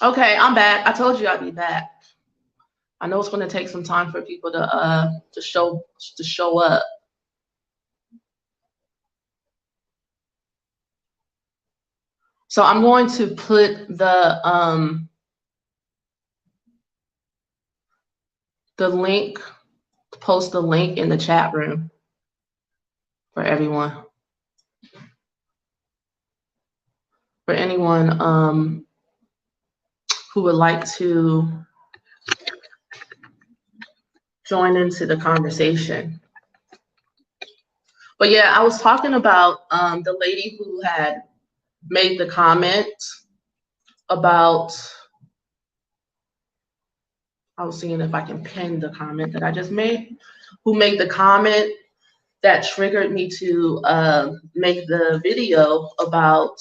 Okay, I'm back. I told you I'd be back. I know it's going to take some time for people to show up. So I'm going to put the link, post the link in the chat room for everyone. For anyone who would like to join into the conversation. But yeah, I was talking about the lady who had made the comment about, I was seeing if I can pin the comment that I just made, who made the comment that triggered me to make the video about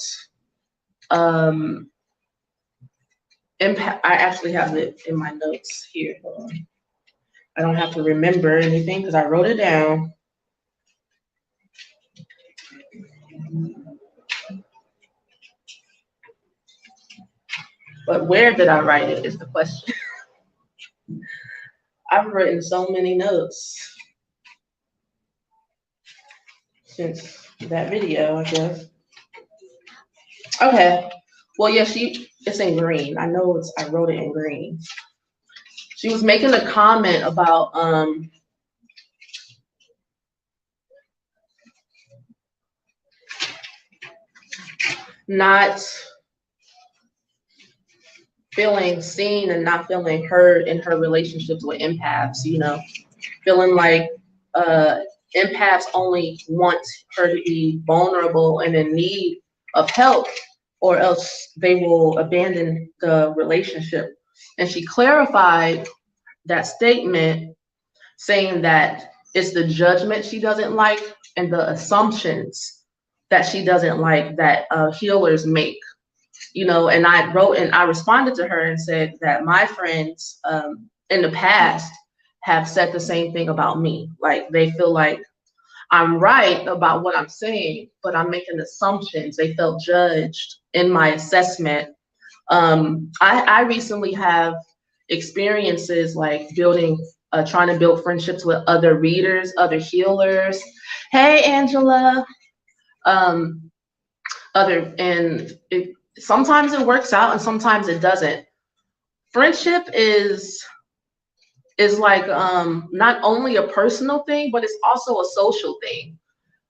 impact. I actually have it in my notes here. Hold on. I don't have to remember anything because I wrote it down. But where did I write it is the question. I've written so many notes since that video, I guess. Okay. Well, yeah, it's in green. I know I wrote it in green. She was making a comment about not feeling seen and not feeling heard in her relationships with empaths, feeling like empaths only want her to be vulnerable and in need of help, or else they will abandon the relationship. And she clarified that statement, saying that it's the judgment she doesn't like and the assumptions that she doesn't like that healers make. And I responded to her and said that my friends in the past have said the same thing about me. Like, they feel like I'm right about what I'm saying, but I'm making assumptions. They felt judged in my assessment. I recently have experiences like trying to build friendships with other readers, other healers. Hey, Angela. Um, Sometimes it works out and sometimes it doesn't. Friendship is like not only a personal thing, but it's also a social thing.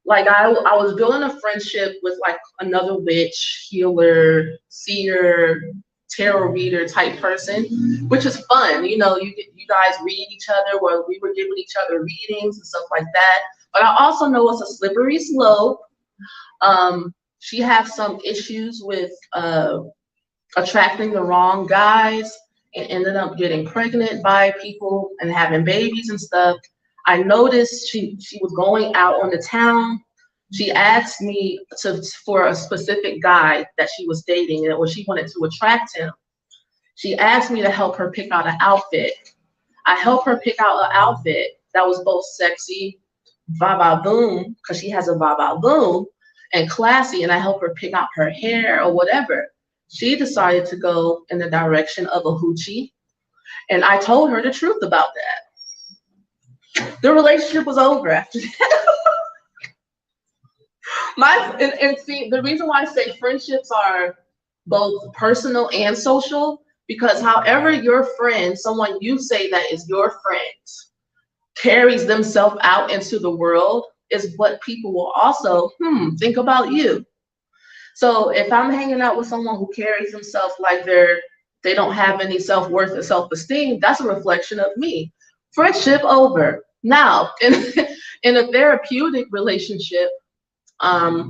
Like, I was building a friendship with like another witch, healer, seer, tarot reader type person, which is fun. You guys read each other, where we were giving each other readings and stuff like that. But I also know it's a slippery slope. She has some issues with attracting the wrong guys and ended up getting pregnant by people and having babies and stuff. I noticed she was going out on the town. She asked me for a specific guy that she was dating, and she wanted to attract him. She asked me to help her pick out an outfit. I helped her pick out an outfit that was both sexy, va boom, because she has a va boom, and classy, and I helped her pick out her hair or whatever. She decided to go in the direction of a hoochie, and I told her the truth about that. The relationship was over after that. See, the reason why I say friendships are both personal and social, because however your friend, someone you say that is your friend, carries themselves out into the world is what people will also think about you. So if I'm hanging out with someone who carries themselves like they don't have any self-worth or self-esteem, that's a reflection of me. Friendship over. Now, in a therapeutic relationship, I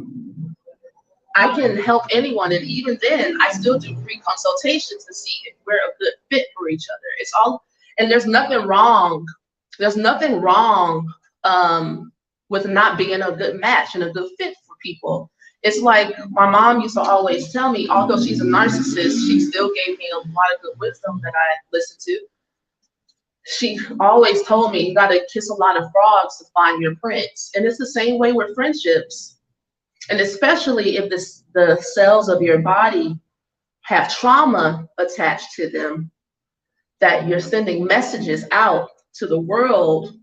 can help anyone, and even then, I still do free consultations to see if we're a good fit for each other. It's all, and there's nothing wrong. There's nothing wrong with not being a good match and a good fit for people. It's like my mom used to always tell me, although she's a narcissist, she still gave me a lot of good wisdom that I listened to. She always told me, you got to kiss a lot of frogs to find your prince. And it's the same way with friendships. And especially if the cells of your body have trauma attached to them, that you're sending messages out to the world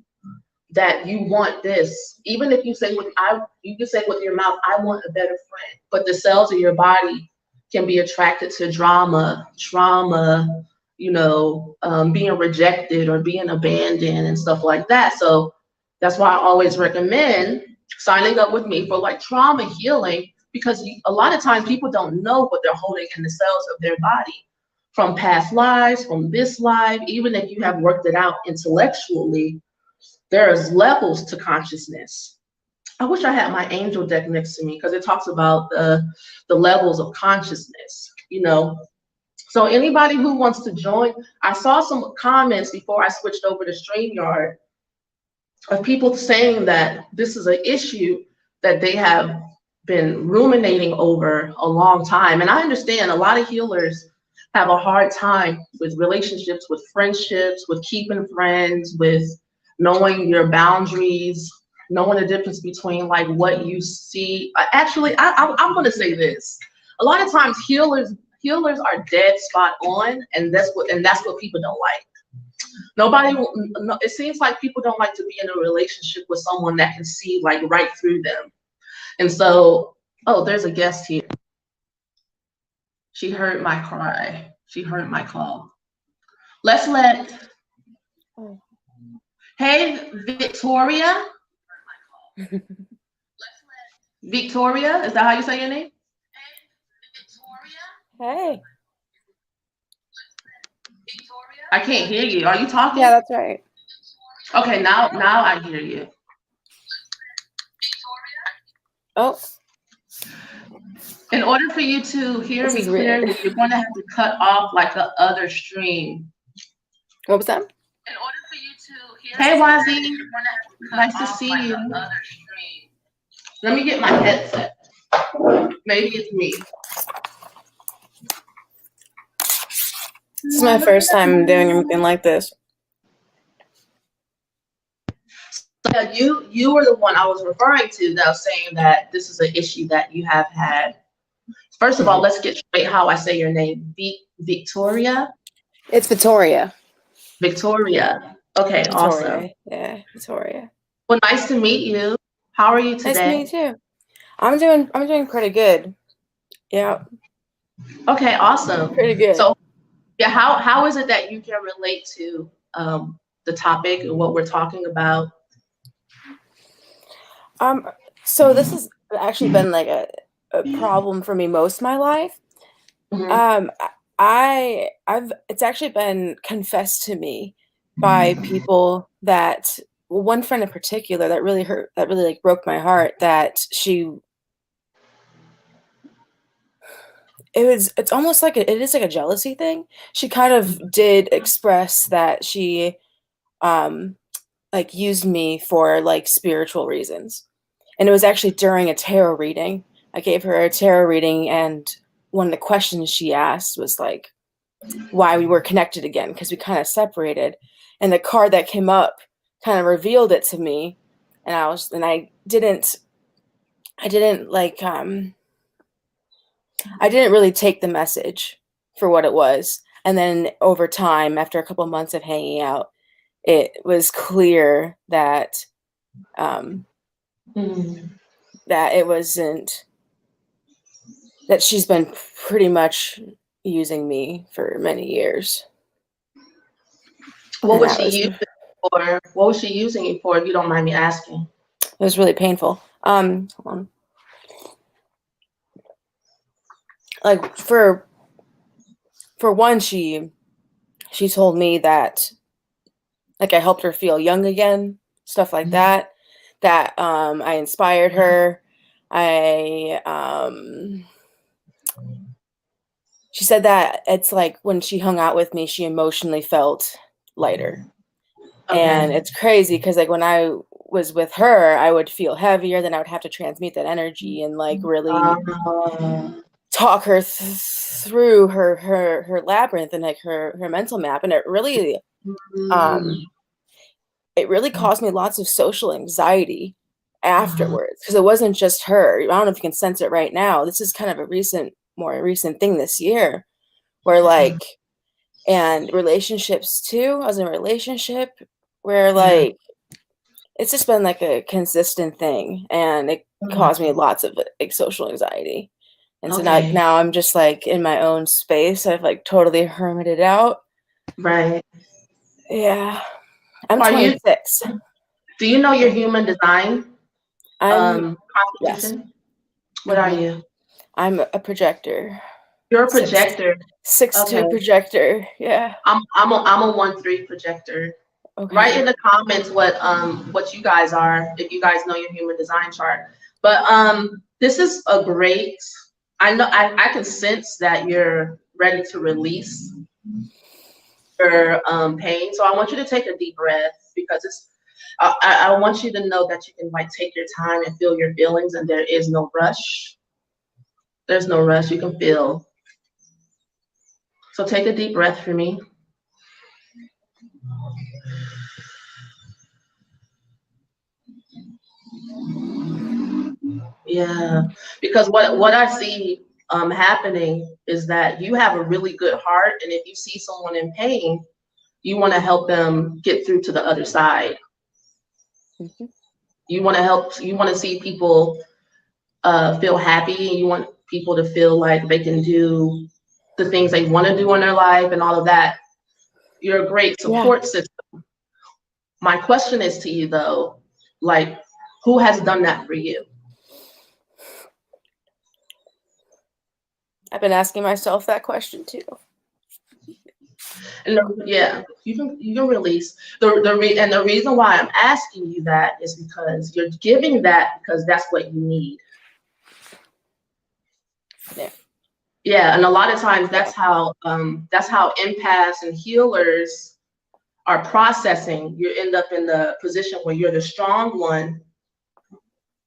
that you want this. Even if you say you can say with your mouth, I want a better friend, but the cells of your body can be attracted to drama, trauma, being rejected or being abandoned and stuff like that. So that's why I always recommend signing up with me for like trauma healing, because a lot of times people don't know what they're holding in the cells of their body from past lives, from this life. Even if you have worked it out intellectually, there's levels to consciousness. I wish I had my angel deck next to me, because it talks about the levels of consciousness, So anybody who wants to join, I saw some comments before I switched over to StreamYard of people saying that this is an issue that they have been ruminating over a long time. And I understand a lot of healers have a hard time with relationships, with friendships, with keeping friends, with knowing your boundaries, knowing the difference between like what you see. Actually, I'm going to say this. A lot of times healers are dead spot on, and that's what people don't like. It seems like people don't like to be in a relationship with someone that can see like right through them. And so, oh, there's a guest here. She heard my cry. She heard my call. Hey, Victoria. Victoria, is that how you say your name? Hey. I can't hear you. Are you talking? Yeah, that's right. Okay, now I hear you. Oh. In order for you to hear me clearly, you're going to have to cut off like the other stream. What was that? In order for you to hear hey, Wazi. Nice to see you. Let me get my headset. Maybe it's me. This is my first time doing anything like this. Yeah, you were the one I was referring to that was saying that this is an issue that you have had. First of all, let's get straight how I say your name. Victoria? It's Victoria. Victoria. Okay, Victoria. Awesome. Yeah, Victoria. Well, nice to meet you. How are you today? Nice to meet you too. I'm doing pretty good. Yeah. Okay, awesome. Pretty good. So yeah, how is it that you can relate to the topic and what we're talking about? So this has actually been like a problem for me most of my life. Mm-hmm. It's actually been confessed to me by people that, well, one friend in particular that really hurt, that really like broke my heart, that it's almost like it is like a jealousy thing. She kind of did express that she like used me for like spiritual reasons. And it was actually during a tarot reading. I gave her a tarot reading, and one of the questions she asked was like why we were connected again, because we kind of separated. And the card that came up kind of revealed it to me. And I didn't really take the message for what it was. And then over time, after a couple of months of hanging out, it was clear that that it wasn't, that she's been pretty much using me for many years. What was she using for? What was she using it for, if you don't mind me asking? It was really painful. Hold on. Like for one, she told me that like I helped her feel young again, stuff like that. That I inspired her. She said that it's like when she hung out with me, she emotionally felt lighter. Okay. And it's crazy because like when I was with her, I would feel heavier. Then I would have to transmute that energy and like really talk her through her labyrinth and like her mental map. And it really caused me lots of social anxiety afterwards, because it wasn't just her. I don't know if you can sense it right now. This is kind of a more recent thing this year. where like, and relationships too. I was in a relationship where like it's just been like a consistent thing, and it caused me lots of like social anxiety. And so now I'm just like in my own space. I've like totally hermited out. Right. Yeah. I'm Are you, 26. do you know your human design Yes. constitution? What are you? I'm a projector. You're a projector. 6'2" Okay. projector. Yeah. I'm a 1-3 projector. Okay. Write in the comments what you guys are, if you guys know your human design chart. But this is a great, I know I can sense that you're ready to release your pain. So I want you to take a deep breath, because it's I want you to know that you can like take your time and feel your feelings, and there is no rush. There's no rush. You can feel. So take a deep breath for me. Yeah, because what I see happening is that you have a really good heart, and if you see someone in pain, you want to help them get through to the other side. You want to help. You want to see people feel happy, and you want people to feel like they can do the things they want to do in their life and all of that. You're a great support system. My question is to you though, like, who has done that for you? I've been asking myself that question too. And you can release the reason why I'm asking you that is because you're giving that because that's what you need. Yeah, and a lot of times that's how empaths and healers are processing. You end up in the position where you're the strong one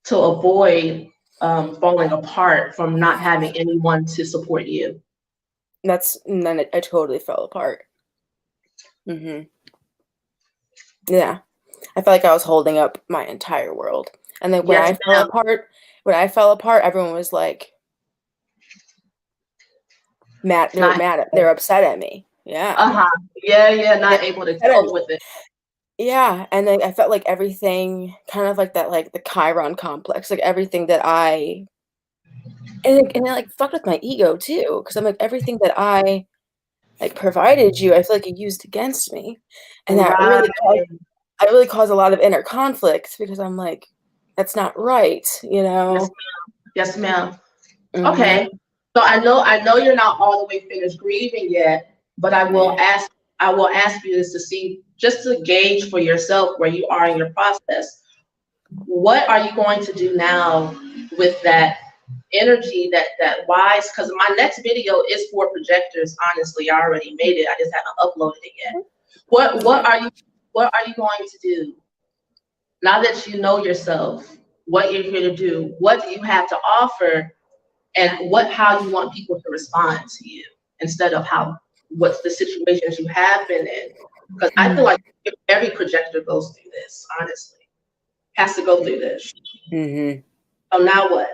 to avoid falling apart from not having anyone to support you. And then I totally fell apart. Yeah, I felt like I was holding up my entire world, and then when I fell apart, everyone was like mad. They were mad. They were upset at me. Yeah. Yeah. Not able to cope with it. Yeah, and then I felt like everything, kind of like that, like the Chiron complex, like everything that and it like fucked with my ego too, because I'm like, everything that I like provided you, I feel like you used against me, and that really caused a lot of inner conflict, because I'm like, that's not right, you know? Yes, ma'am. Okay. So I know you're not all the way finished grieving yet, but I will ask you this to see, just to gauge for yourself where you are in your process. What are you going to do now with that energy, that wise? Because my next video is for projectors. Honestly, I already made it. I just haven't uploaded it yet. What are you going to do now that you know yourself? What you're here to do? What do you have to offer? And how you want people to respond to you, instead of what's the situations you have been in. Because I feel like every projector goes through this, honestly. Has to go through this. So now what?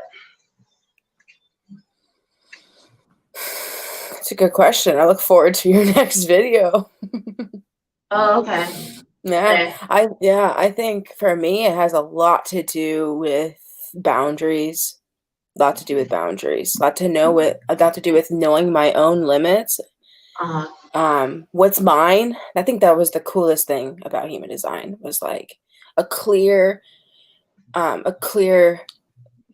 It's a good question. I look forward to your next video. Oh, okay. Yeah. I think for me it has a lot to do with boundaries. A lot to do with boundaries. A lot to do with knowing my own limits. What's mine? I think that was the coolest thing about human design, was like a clear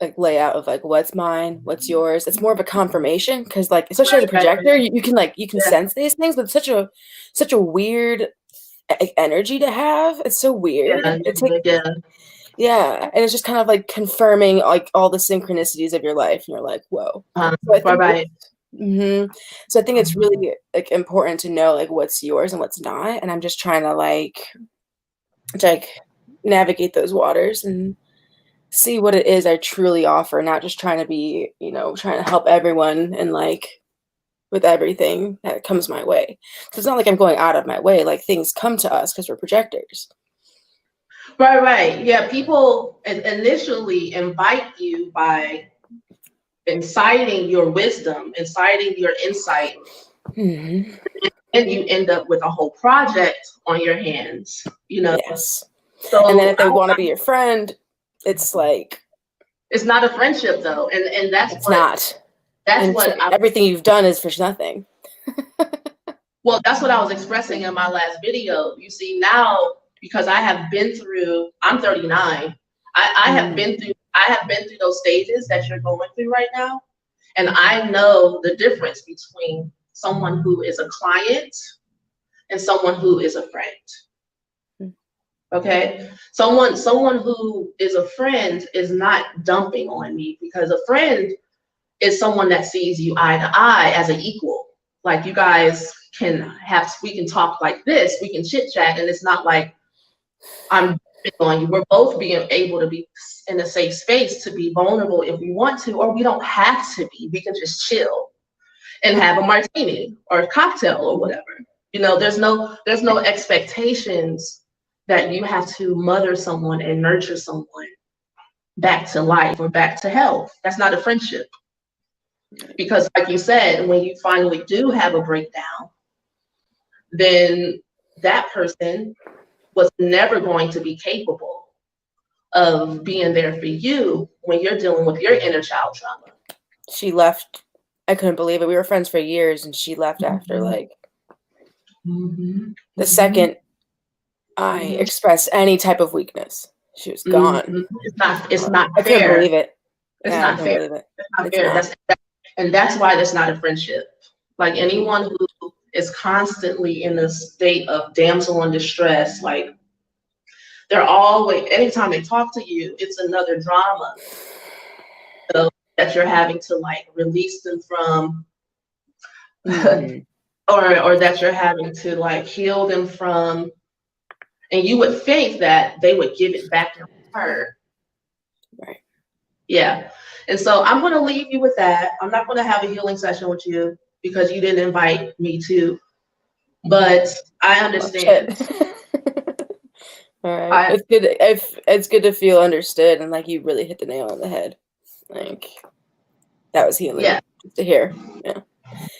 like layout of like what's mine, what's yours. It's more of a confirmation, because like, especially as a projector, you can sense these things, but such a weird energy to have. It's so weird. Yeah, and it's just kind of like confirming like all the synchronicities of your life, and you're like, whoa. So I think it's really like important to know like what's yours and what's not, and I'm just trying to like navigate those waters and see what it is I truly offer, not just trying to be, trying to help everyone and like with everything that comes my way. So it's not like I'm going out of my way, like things come to us because we're projectors. Right. Yeah, people initially invite you by inciting your wisdom, inciting your insight, Mhm. And you end up with a whole project on your hands, you know. Yes. And then So if they want to be your friend, it's like it's not a friendship though, and it's not. that's And what I everything you've done is for nothing. well, that's what I was expressing in my last video. You see now, because I have been through, I'm 39. I have been through those stages that you're going through right now. And I know the difference between someone who is a client and someone who is a friend. Okay? Someone who is a friend is not dumping on me, because a friend is someone that sees you eye to eye as an equal. Like, you guys we can talk like this, we can chit chat, and it's not like I'm on you. We're both being able to be in a safe space to be vulnerable if we want to, or we don't have to be. We can just chill and have a martini or a cocktail or whatever. You know, there's no expectations that you have to mother someone and nurture someone back to life or back to health. That's not a friendship. Because like you said, when you finally do have a breakdown, then that person was never going to be capable of being there for you when you're dealing with your inner child trauma. She left. I couldn't believe it. We were friends for years, and she left after like the second I expressed any type of weakness. She was gone. It's not I couldn't fair. believe it. It's Yeah, I not couldn't fair. believe it. It's not It's fair. not. And that's why that's not a friendship. Like, anyone who is constantly in a state of damsel in distress, like, they're always, anytime they talk to you, it's another drama, so, that you're having to like release them from, or that you're having to like heal them from. And you would think that they would give it back in return. Right. Yeah. And so I'm going to leave you with that. I'm not going to have a healing session with you because you didn't invite me to, but I understand. All right. It's good. It's good to feel understood, and like you really hit the nail on the head. Like that was healing. Yeah. To hear. Yeah.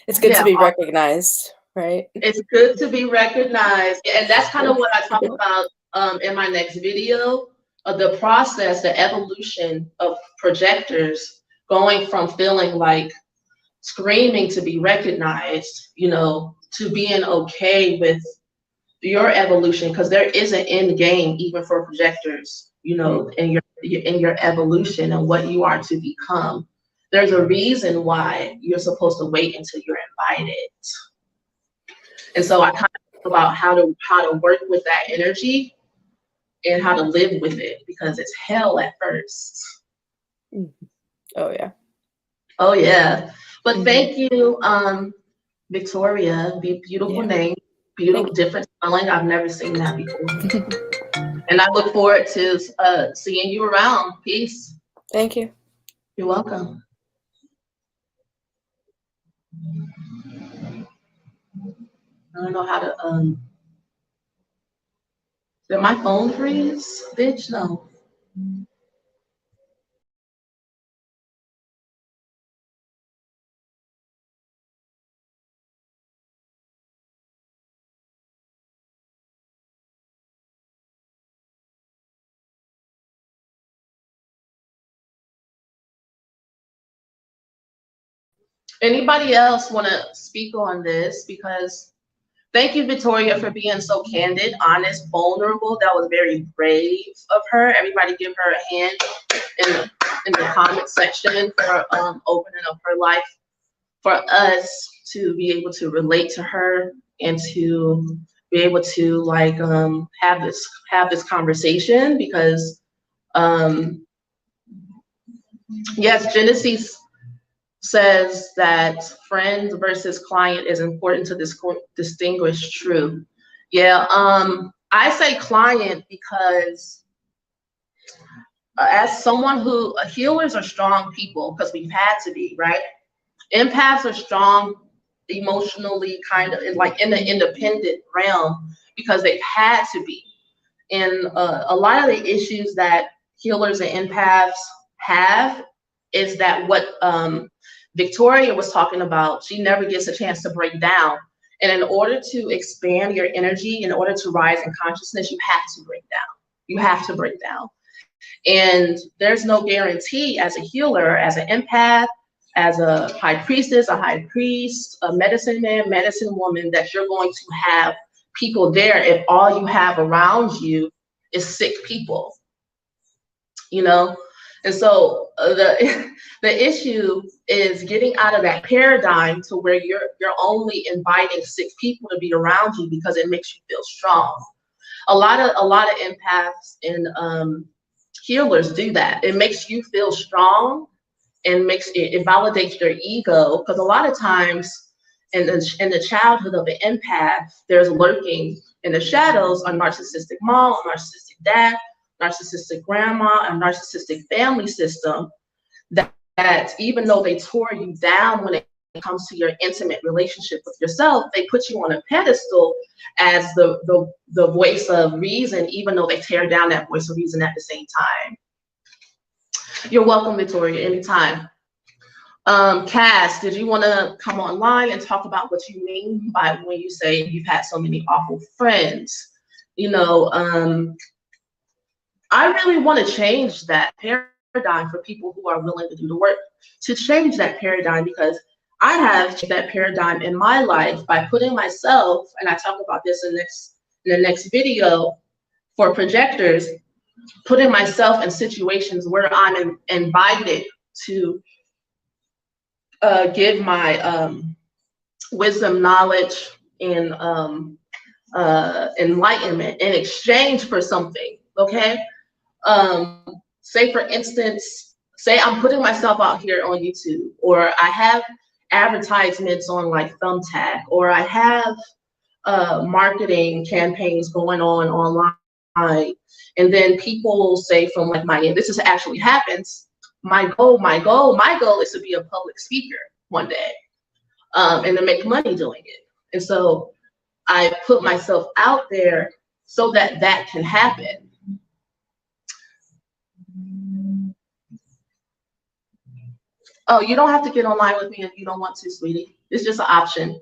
It's good to be recognized, right? It's good to be recognized. And that's kind of what I talk about in my next video, of the process, the evolution of projectors going from feeling like screaming to be recognized, you know, to being okay with your evolution, because there is an end game even for projectors, you know, in your evolution and what you are to become. There's a reason why you're supposed to wait until you're invited. And so I kind of think about how to work with that energy and how to live with it, because it's hell at first. Oh yeah. Oh yeah. But thank you, Victoria. Beautiful name, beautiful, different spelling. I've never seen that before. And I look forward to seeing you around. Peace. Thank you. You're welcome. I don't know how to did my phone freeze? Bitch, no. Anybody else want to speak on this? Because thank you, Victoria, for being so candid, honest, vulnerable. That was very brave of her. Everybody give her a hand in the comment section for opening up her life for us to be able to relate to her and to be able to like have this conversation, because yes, Genesis says that friend versus client is important to distinguish. True. Yeah. I say client because as someone who healers are strong people, because we've had to be, right? Empaths are strong emotionally, kind of like in the independent realm, because they've had to be. And a lot of the issues that healers and empaths have is that Victoria was talking about she never gets a chance to break down. And in order to expand your energy, in order to rise in consciousness, you have to break down. You have to break down. And there's no guarantee as a healer, as an empath, as a high priestess, a high priest, a medicine man, medicine woman, that you're going to have people there if all you have around you is sick people, you know? And so the issue is getting out of that paradigm to where you're only inviting sick people to be around you because it makes you feel strong. A lot of empaths and healers do that. It makes you feel strong and it validates your ego, because a lot of times in the childhood of an empath, there's lurking in the shadows a narcissistic mom, a narcissistic dad, narcissistic grandma, a narcissistic family system that even though they tore you down when it comes to your intimate relationship with yourself, they put you on a pedestal as the voice of reason, even though they tear down that voice of reason at the same time. You're welcome, Victoria, anytime. Cass, did you want to come online and talk about what you mean by when you say you've had so many awful friends? You know, I really want to change that paradigm for people who are willing to do the work to change that paradigm, because I have changed that paradigm in my life by putting myself, and I talk about this in the next video for projectors, putting myself in situations where I'm invited to give my wisdom, knowledge, and enlightenment in exchange for something. Okay, say for instance, say I'm putting myself out here on YouTube, or I have advertisements on like Thumbtack, or I have marketing campaigns going on online, and then people say from like my end, this is actually happens. My goal is to be a public speaker one day, and to make money doing it. And so I put myself out there so that that can happen. Oh, you don't have to get online with me if you don't want to, sweetie. It's just an option.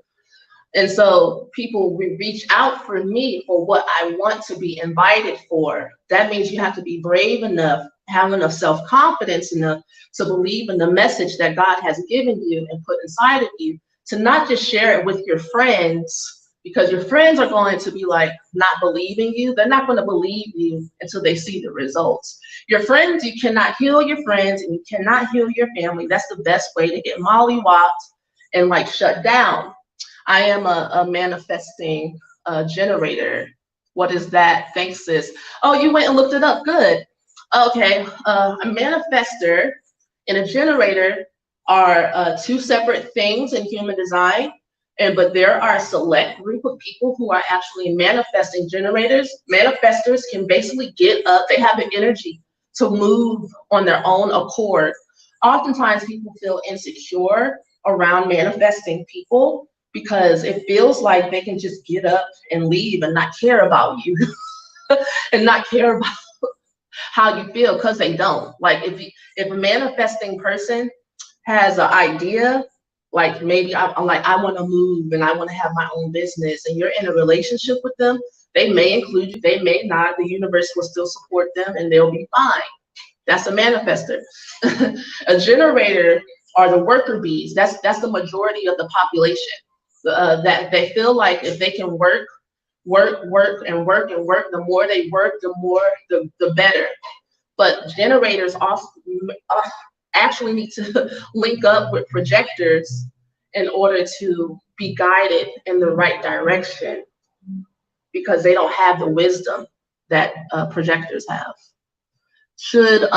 And so people reach out for me for what I want to be invited for. That means you have to be brave enough, have enough self-confidence enough to believe in the message that God has given you and put inside of you, to not just share it with your friends, because your friends are going to be like not believing you. They're not going to believe you until they see the results. Your friends, you cannot heal your friends and you cannot heal your family. That's the best way to get mollywopped and like shut down. I am a manifesting generator. What is that? Thanks, sis. Oh, you went and looked it up. Good. Okay. A manifester and a generator are two separate things in human design. But there are a select group of people who are actually manifesting generators. Manifestors can basically get up. They have the energy to move on their own accord. Oftentimes people feel insecure around manifesting people because it feels like they can just get up and leave and not care about you and not care about how you feel, because they don't. Like if a manifesting person has an idea, like maybe I'm like, I want to move and I want to have my own business, and you're in a relationship with them, they may include you, they may not. The universe will still support them and they'll be fine. That's a manifester. A generator are the worker bees. That's the majority of the population. That they feel like if they can work, the more they work, the more the better. But generators also actually need to link up with projectors in order to be guided in the right direction, because they don't have the wisdom that projectors have. Should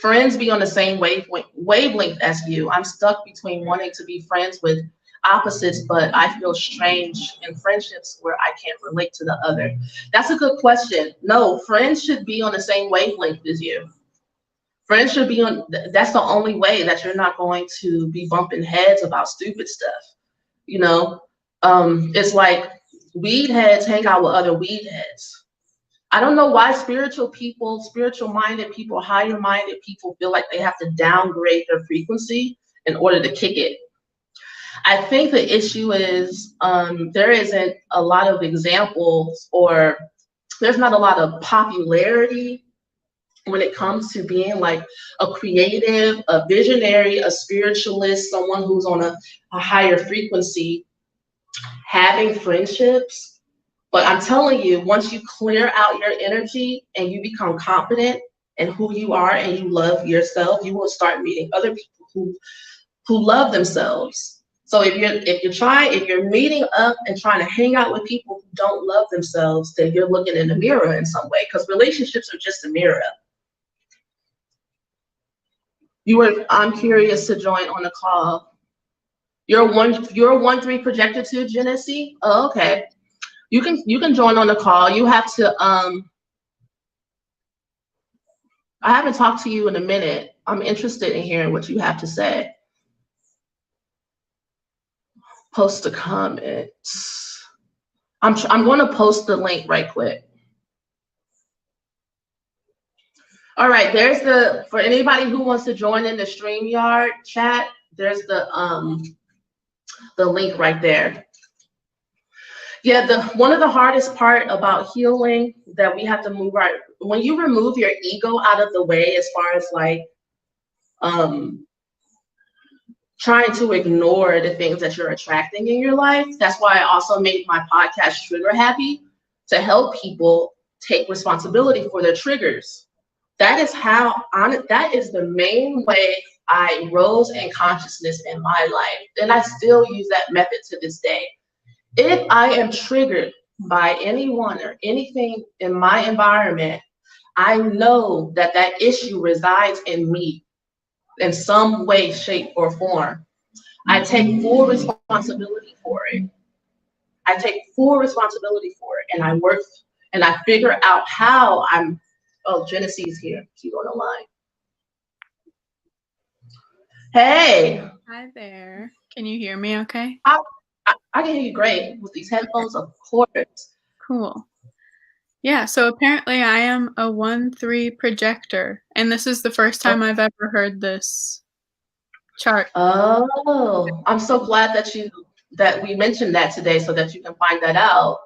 friends be on the same wavelength as you? I'm stuck between wanting to be friends with opposites, but I feel strange in friendships where I can't relate to the other. That's a good question. No, friends should be on the same wavelength as you. Friends should be on, that's the only way that you're not going to be bumping heads about stupid stuff. You know, it's like weed heads hang out with other weed heads. I don't know why spiritual people, spiritual minded people, higher minded people feel like they have to downgrade their frequency in order to kick it. I think the issue is there isn't a lot of examples, or there's not a lot of popularity when it comes to being like a creative, a visionary, a spiritualist, someone who's on a higher frequency, having friendships. But I'm telling you, once you clear out your energy and you become confident in who you are and you love yourself, you will start meeting other people who love themselves. So if you're meeting up and trying to hang out with people who don't love themselves, then you're looking in the mirror in some way, because relationships are just a mirror. I'm curious to join on the call. You're a 1-3 projector too, Genesee? Oh, okay. You can join on the call. You have to I haven't talked to you in a minute. I'm interested in hearing what you have to say. Post a comment. I'm going to post the link right quick. All right, for anybody who wants to join in the StreamYard chat, there's the link right there. Yeah, one of the hardest part about healing that we have to move right, when you remove your ego out of the way, as far as like trying to ignore the things that you're attracting in your life. That's why I also made my podcast Trigger Happy, to help people take responsibility for their triggers. That is the main way I rose in consciousness in my life. And I still use that method to this day. If I am triggered by anyone or anything in my environment, I know that that issue resides in me in some way, shape, or form. I take full responsibility for it. And I work and I figure out how Genesee's here. She's on the line. Hey. Hi there. Can you hear me okay? I can hear you great with these headphones, of course. Cool. Yeah, so apparently I am a 1-3 projector, and this is the first time I've ever heard this chart. Oh, I'm so glad that we mentioned that today, so that you can find that out.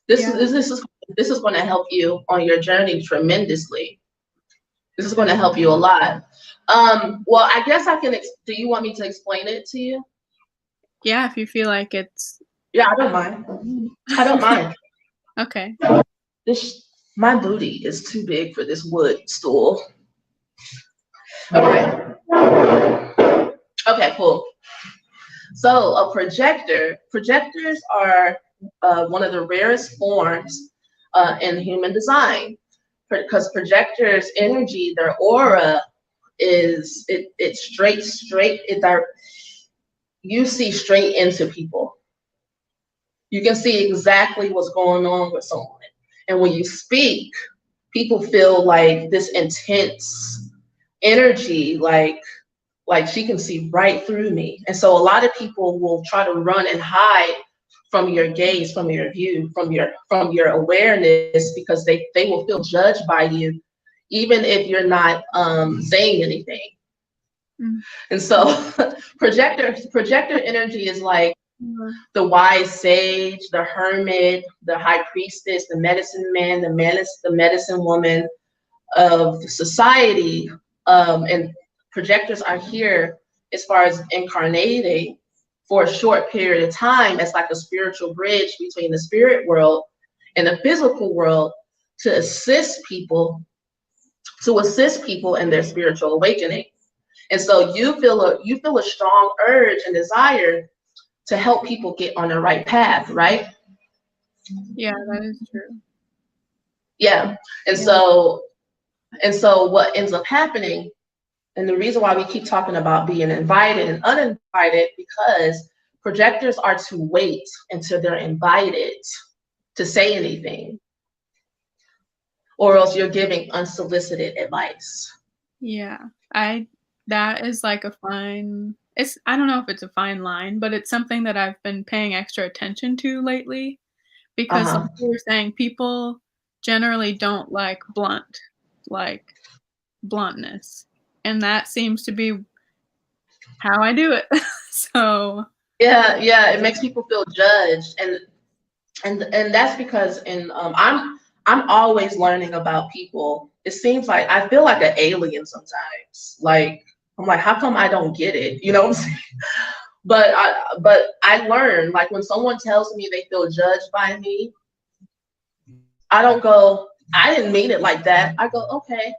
This is going to help you on your journey tremendously. This is going to help you a lot. Well, I guess I can. Do you want me to explain it to you? Yeah, if you feel like it's. Yeah, I don't mind. I don't mind. Okay. My booty is too big for this wood stool. Okay. Okay, cool. So projectors are one of the rarest forms in human design, because projectors' energy, their aura it's straight. You see straight into people. You can see exactly what's going on with someone. And when you speak, people feel like this intense energy, like she can see right through me. And so a lot of people will try to run and hide from your gaze, from your view, from your awareness, because they will feel judged by you, even if you're not saying anything. Mm-hmm. And so projector energy is like the wise sage, the hermit, the high priestess, the medicine man, the medicine woman of society. And projectors are here as far as incarnating for a short period of time as like a spiritual bridge between the spirit world and the physical world, to assist people in their spiritual awakening. And so you feel a strong urge and desire to help people get on the right path, right? Yeah, that is true. Yeah. And so what ends up happening, and the reason why we keep talking about being invited and uninvited, because projectors are to wait until they're invited to say anything, or else you're giving unsolicited advice. Yeah, that is like a fine, I don't know if it's a fine line, but it's something that I've been paying extra attention to lately, because like you were saying, people generally don't like bluntness. And that seems to be how I do it. So Yeah, it makes people feel judged, and that's because I'm always learning about people. It seems like I feel like an alien sometimes. Like I'm like, how come I don't get it? You know what I'm saying? But I learn, like when someone tells me they feel judged by me, I don't go, I didn't mean it like that. I go, okay,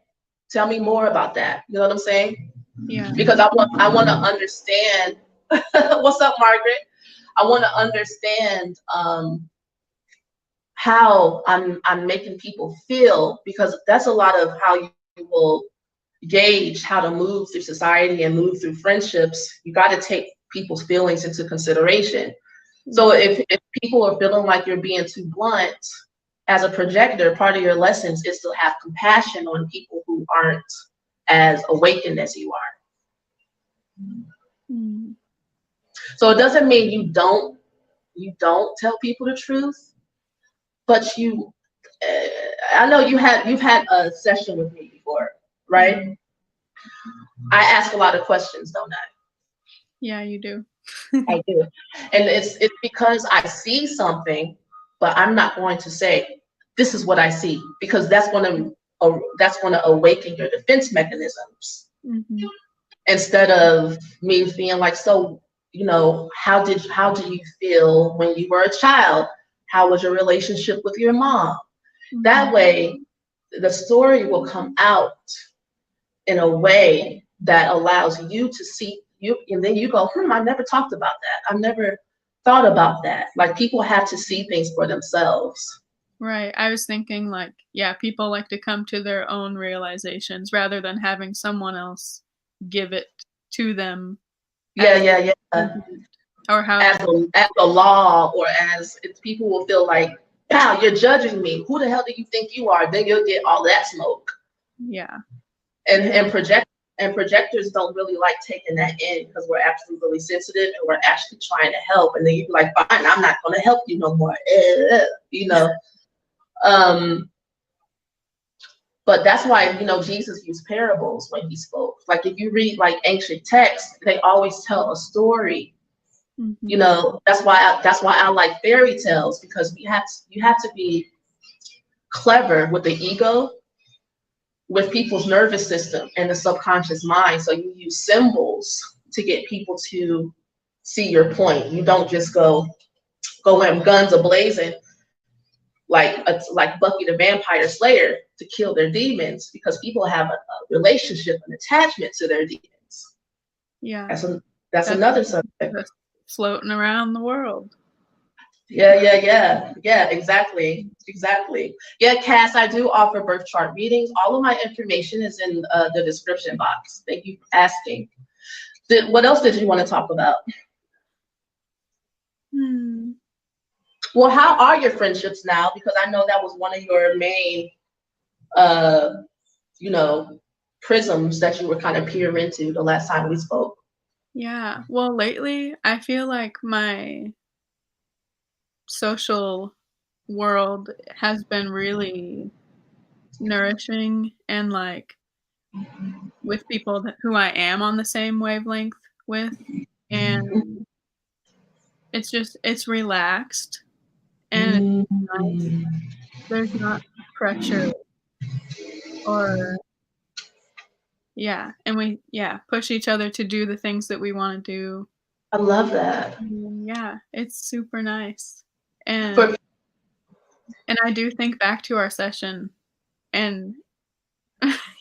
tell me more about that. You know what I'm saying? yeah. Because I want to understand. What's up, Margaret? I want to understand how I'm making people feel, because that's a lot of how you will gauge how to move through society and move through friendships. You got to take people's feelings into consideration. So if people are feeling like you're being too blunt, as a projector, part of your lessons is to have compassion on people who aren't as awakened as you are. Mm. So it doesn't mean you don't tell people the truth, but I know you've had a session with me before, Yeah. right? I ask a lot of questions, don't I? Yeah, you do. I do. And it's because I see something, but I'm not going to say this is what I see, because that's going to awaken your defense mechanisms, Hmm. instead of me being like, so, how do you feel when you were a child? How was your relationship with your mom? That Hmm. way the story will come out in a way that allows you to see you, and then you go, I never talked about that. I've never thought about that. Like, people have to see things for themselves. Right. I was thinking like, yeah, people like to come to their own realizations rather than having someone else give it to them Yeah, as yeah, yeah. sentiment or how As a law, or as if people will feel like, wow, you're judging me. Who the hell do you think you are? Then you'll get all that smoke. yeah. And Yeah. projectors don't really like taking that in, because we're actually really sensitive and we're actually trying to help. And then you'd be like, fine, I'm not going to help you no more. You know. Um, but that's why, Jesus used parables when he spoke. Like, if you read like ancient texts, they always tell a story. Hmm. That's why I like fairy tales, because you have to be clever with the ego, with people's nervous system and the subconscious mind. So you use symbols to get people to see your point. You don't just go in guns a blazing like Bucky the Vampire Slayer to kill their demons, because people have a relationship and attachment to their demons. Yeah. That's That's another subject. just floating around the world. Yeah, exactly. Yeah, Cass, I do offer birth chart readings. All of my information is in the description box. Thank you for asking. What else did you want to talk about? Hmm. Well, how are your friendships now? Because I know that was one of your main, uh, you know, prisms that you were kind of peering into the last time we spoke. Yeah. Well, lately I feel like my social world has been really nourishing and like with people who I am on the same wavelength with, and it's relaxed and it's nice. Mm, There's not pressure or yeah, and we push each other to do the things that we wanna do. I love that. Yeah, it's super nice. And For and I do think back to our session, and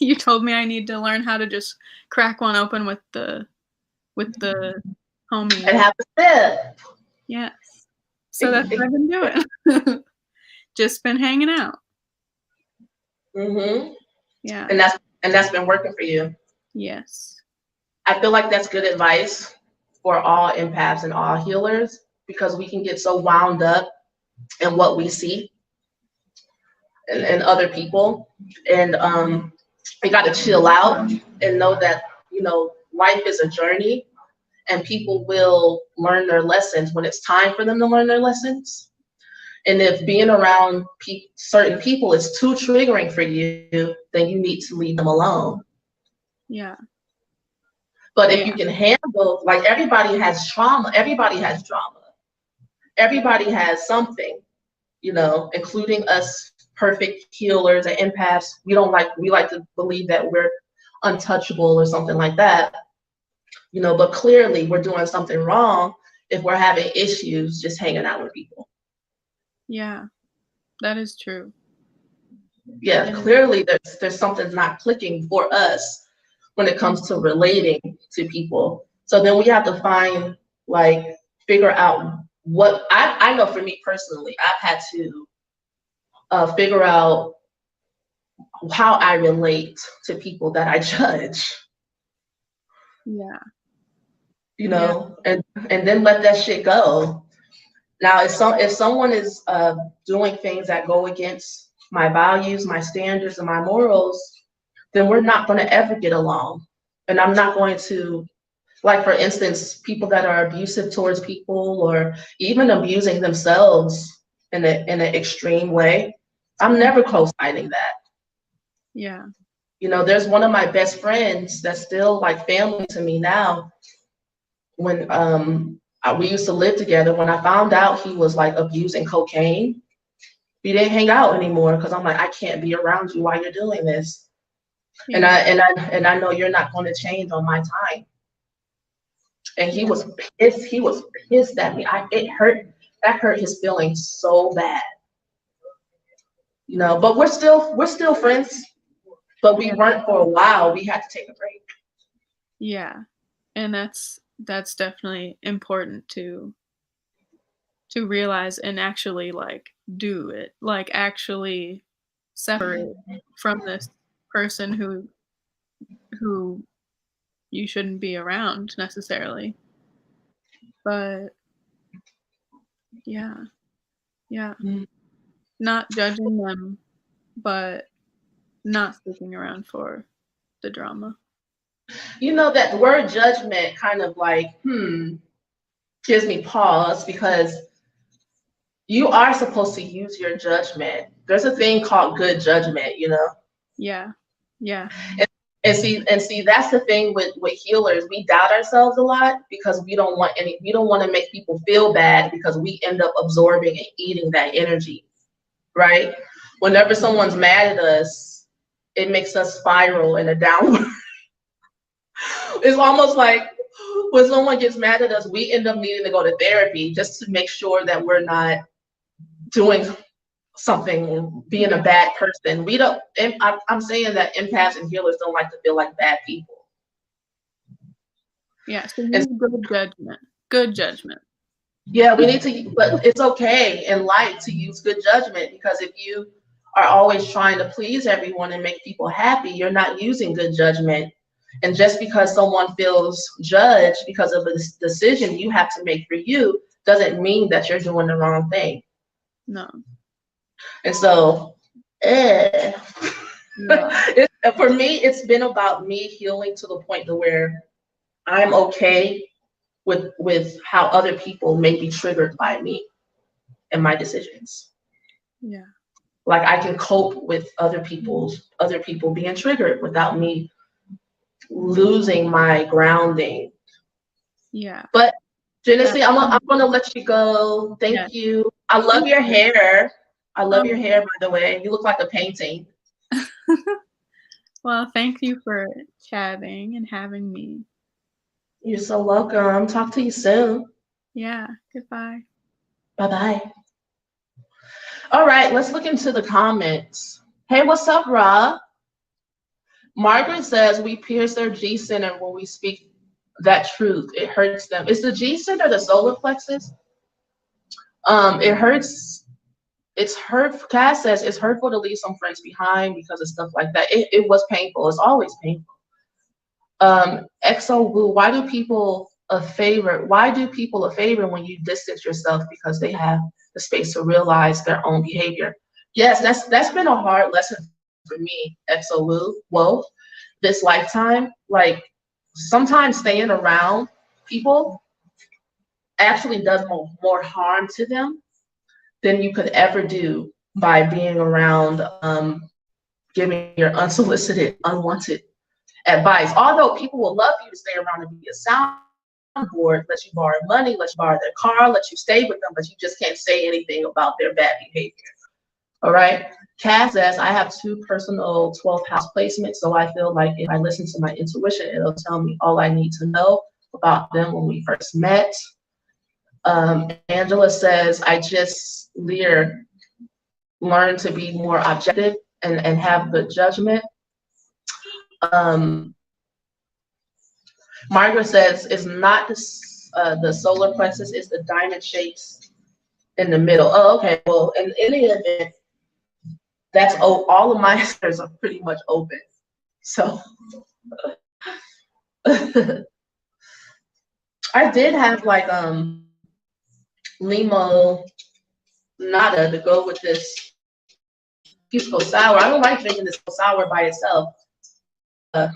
you told me I need to learn how to just crack one open with the and homies. have a sip. Yes. So that's what I've been doing. Just been hanging out. Mm-hmm. Yeah. And that's been working for you. Yes. I feel like that's good advice for all empaths and all healers, because we can get so wound up in what we see in other people. And we got to chill out and know that, life is a journey, and people will learn their lessons when it's time for them to learn their lessons. And if being around certain people is too triggering for you, then you need to leave them alone. Yeah. But if you can handle, like, everybody has trauma, everybody has drama, everybody has something, including us perfect healers and empaths. We like to believe that we're untouchable or something like that, but clearly we're doing something wrong if we're having issues just hanging out with people. Yeah, that is true. Yeah, clearly there's something not clicking for us when it comes to relating to people. So then we have to figure out what I know. For me personally, I've had to figure out how I relate to people that I judge. Yeah. And then let that shit go. Now, if someone is doing things that go against my values, my standards, and my morals, then we're not going to ever get along. And I'm not going to, like, for instance, people that are abusive towards people or even abusing themselves in an extreme way, I'm never co-signing that. Yeah. There's one of my best friends that's still like family to me now. When we used to live together, when I found out he was like abusing cocaine, we didn't hang out anymore because I'm like, I can't be around you while you're doing this. Yeah. And I know you're not going to change on my time. And he was pissed. He was pissed at me. That hurt his feelings so bad. But we're still friends. But we weren't for a while. We had to take a break. Yeah. And that's definitely important to realize and actually like do it. Like actually separate from this person who you shouldn't be around necessarily. But yeah. Not judging them, but not sticking around for the drama. That word judgment kind of like, gives me pause, because you are supposed to use your judgment. There's a thing called good judgment, Yeah. And see, that's the thing with healers. We doubt ourselves a lot because we don't want to make people feel bad, because we end up absorbing and eating that energy, right? Whenever someone's mad at us, it makes us spiral in a downward. It's almost like when someone gets mad at us, we end up needing to go to therapy just to make sure that we're not doing something, being a bad person. We don't. I'm saying that empaths and healers don't like to feel like bad people. Yeah. So use good judgment. Good judgment. Yeah, we need to, but it's okay in life to use good judgment, because if you are always trying to please everyone and make people happy, you're not using good judgment. And just because someone feels judged because of a decision you have to make for you doesn't mean that you're doing the wrong thing. No. And so, for me, it's been about me healing to the point to where I'm okay with how other people may be triggered by me and my decisions. Yeah. Like, I can cope with other people being triggered without me losing my grounding. Yeah. But Genesee, I'm gonna let you go. Thank you. I love your hair. I love your hair, by the way. You look like a painting. Well, thank you for chatting and having me. You're so welcome. Talk to you soon. Yeah. Goodbye. Bye-bye. All right, let's look into the comments. Hey, what's up, Ra? Margaret says we pierce their G center when we speak that truth. It hurts them. Is the G center the solar plexus? It hurts. It's hurt. Cass says it's hurtful to leave some friends behind because of stuff like that. It was painful. It's always painful. Exo Woo, why do people a favor when you distance yourself because they have the space to realize their own behavior? Yes, that's been a hard lesson for me, Exo Woo. Whoa, this lifetime. Like, sometimes staying around people actually does more harm to them than you could ever do by being around, giving your unsolicited, unwanted advice. Although people will love you to stay around and be a soundboard, let you borrow money, let you borrow their car, let you stay with them, but you just can't say anything about their bad behavior. All right. Cass says, I have 2 personal 12th house placements, so I feel like if I listen to my intuition, it'll tell me all I need to know about them when we first met. Angela says, I just learn to be more objective and have good judgment. Margaret says, it's not the solar plexus, it's the diamond shapes in the middle. Oh, okay. Well, in any event, that's all of my answers are pretty much open. So I did have like limo nada to go with this pisco sour. I don't like drinking this sour by itself. I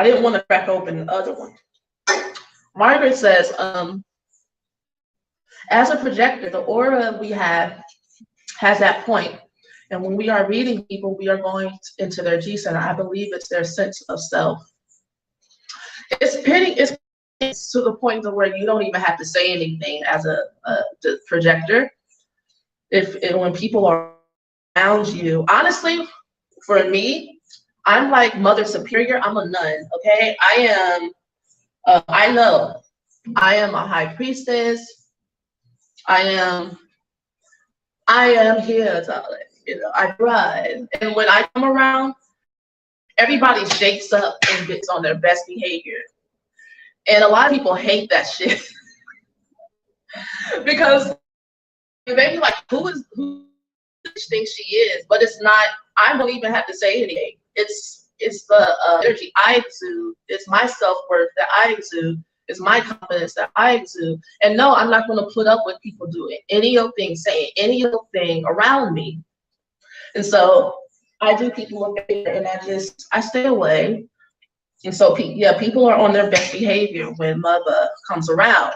didn't want to crack open the other one. Margaret says, as a projector, the aura we have has that point. And when we are reading people, we are going into their G center. I believe it's their sense of self. It's to the point of where you don't even have to say anything as a projector. When people are around you, honestly, for me, I'm like Mother Superior. I'm a nun, okay? I know I am a high priestess. I am here, darling. I ride. And when I come around, everybody shakes up and gets on their best behavior. And a lot of people hate that shit. Because they be like, who she thinks she is? But it's not, I don't even have to say anything. It's the energy I exude. It's my self-worth that I exude. It's my confidence that I exude. And no, I'm not going to put up with people doing any of things, saying any of thing around me. And so I do people a favor and I stay away. And so, people are on their best behavior when mother comes around.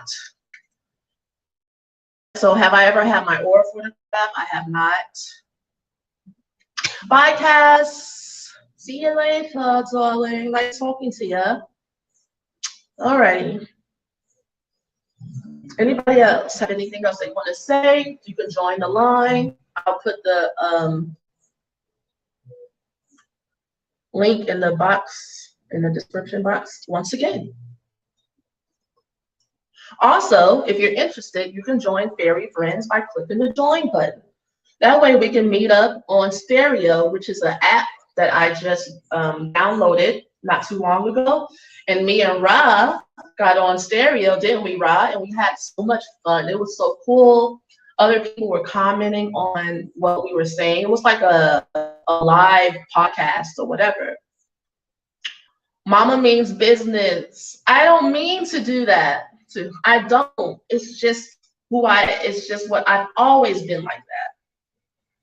So have I ever had my aura photographed? I have not. Bye, Cass. See you later, darling. Nice talking to you. All righty. Anybody else have anything else they want to say? You can join the line. I'll put the link in the box, in the description box once again. Also, if you're interested, you can join Fairy Friends by clicking the join button. That way we can meet up on Stereo, which is an app that I just downloaded not too long ago. And me and Ra got on Stereo, didn't we, Ra? And we had so much fun. It was so cool. Other people were commenting on what we were saying. It was like a live podcast or whatever. Mama means business. I don't mean to do that. I don't. It's just it's just what I've always been like that.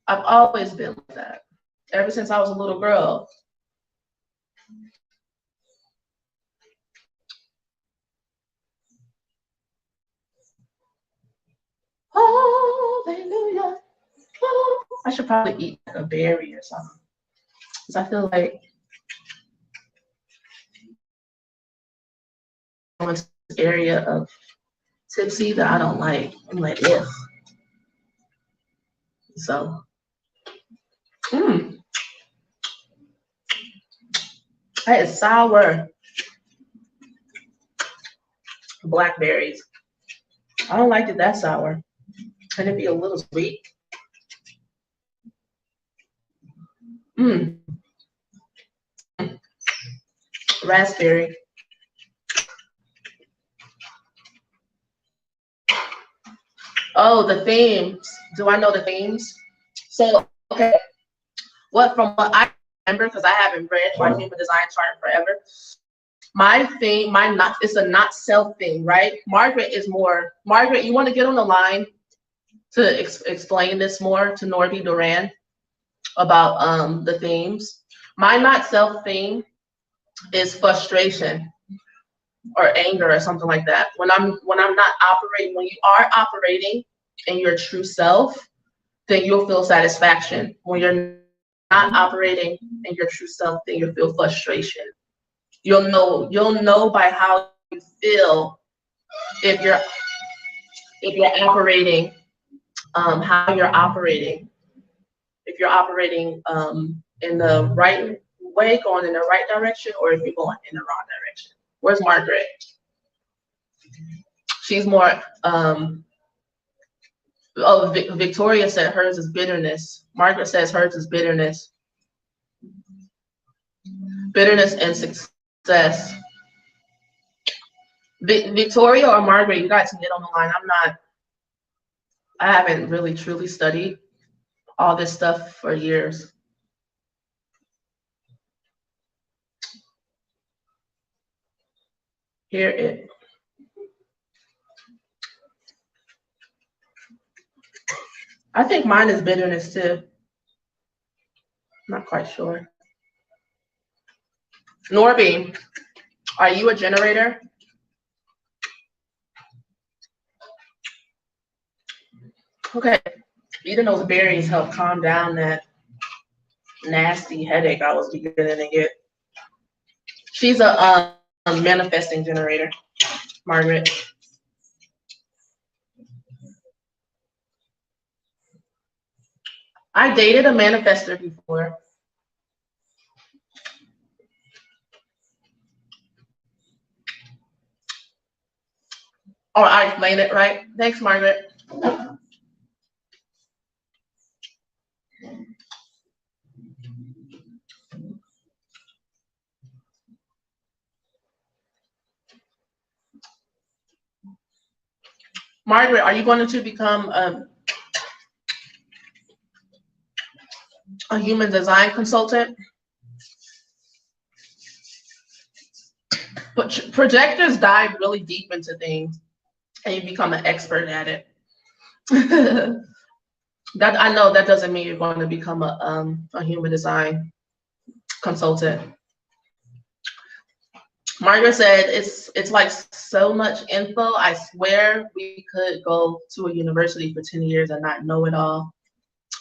I've always been like that. Ever since I was a little girl. Hallelujah. Oh, I should probably eat like a berry or something. Because I feel like I'm in this area of tipsy that I don't like. I'm like, ugh. So, that is sour. Blackberries. I don't like it that sour. Can it be a little sweet? Raspberry. Oh, the themes. Do I know the themes? So, okay. From what I remember, because I haven't read my human design chart forever, my theme, it's a not self thing, right? Margaret, you want to get on the line to explain this more to Norby Duran about the themes? My not self theme is frustration or anger or something like that. When you are operating in your true self, then you'll feel satisfaction. When you're not operating in your true self, then you'll feel frustration. You'll know by how you feel if you're operating, how you're operating. If you're operating in the right way, going in the right direction, or if you're going in the wrong direction. Where's Margaret? She's more, Victoria said hers is bitterness. Margaret says hers is bitterness. Bitterness and success. Victoria or Margaret, you guys can get on the line. I haven't really truly studied all this stuff for years. Here it. I think mine is bitterness too. Not quite sure. Norby, are you a generator? Okay, eating those berries help calm down that nasty headache I was beginning to get. She's a manifesting generator, Margaret. I dated a manifester before. Oh, I explained it right. Thanks, Margaret. Margaret, are you going to become a human design consultant? But projectors dive really deep into things, and you become an expert at it. That I know that doesn't mean you're going to become a human design consultant. Margaret said it's like so much info. I swear we could go to a university for 10 years and not know it all.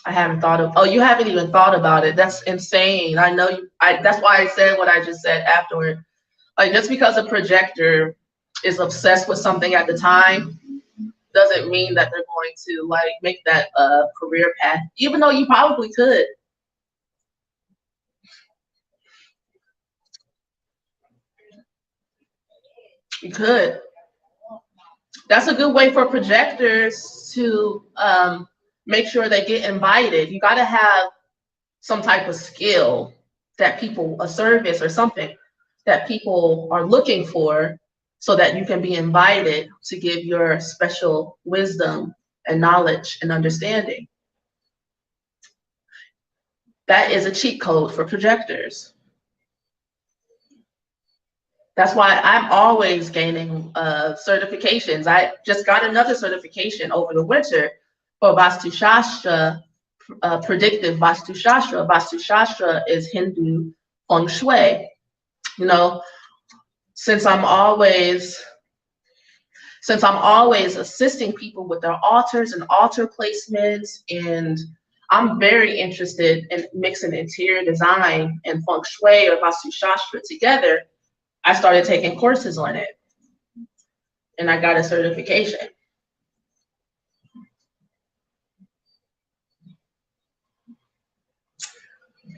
I haven't thought of. Oh, you haven't even thought about it. That's insane. I know you. That's why I said what I just said afterward. Like, just because a projector is obsessed with something at the time doesn't mean that they're going to like make that a career path, even though you probably could. You could. That's a good way for projectors to make sure they get invited. You got to have some type of skill that people, a service or something that people are looking for, so that you can be invited to give your special wisdom and knowledge and understanding. That is a cheat code for projectors. That's why I'm always gaining certifications. I just got another certification over the winter for Vastu Shastra, predictive Vastu Shastra. Vastu Shastra is Hindu feng shui. You know, since I'm always assisting people with their altars and altar placements, and I'm very interested in mixing interior design and feng shui or Vastu Shastra together. I started taking courses on it, and I got a certification.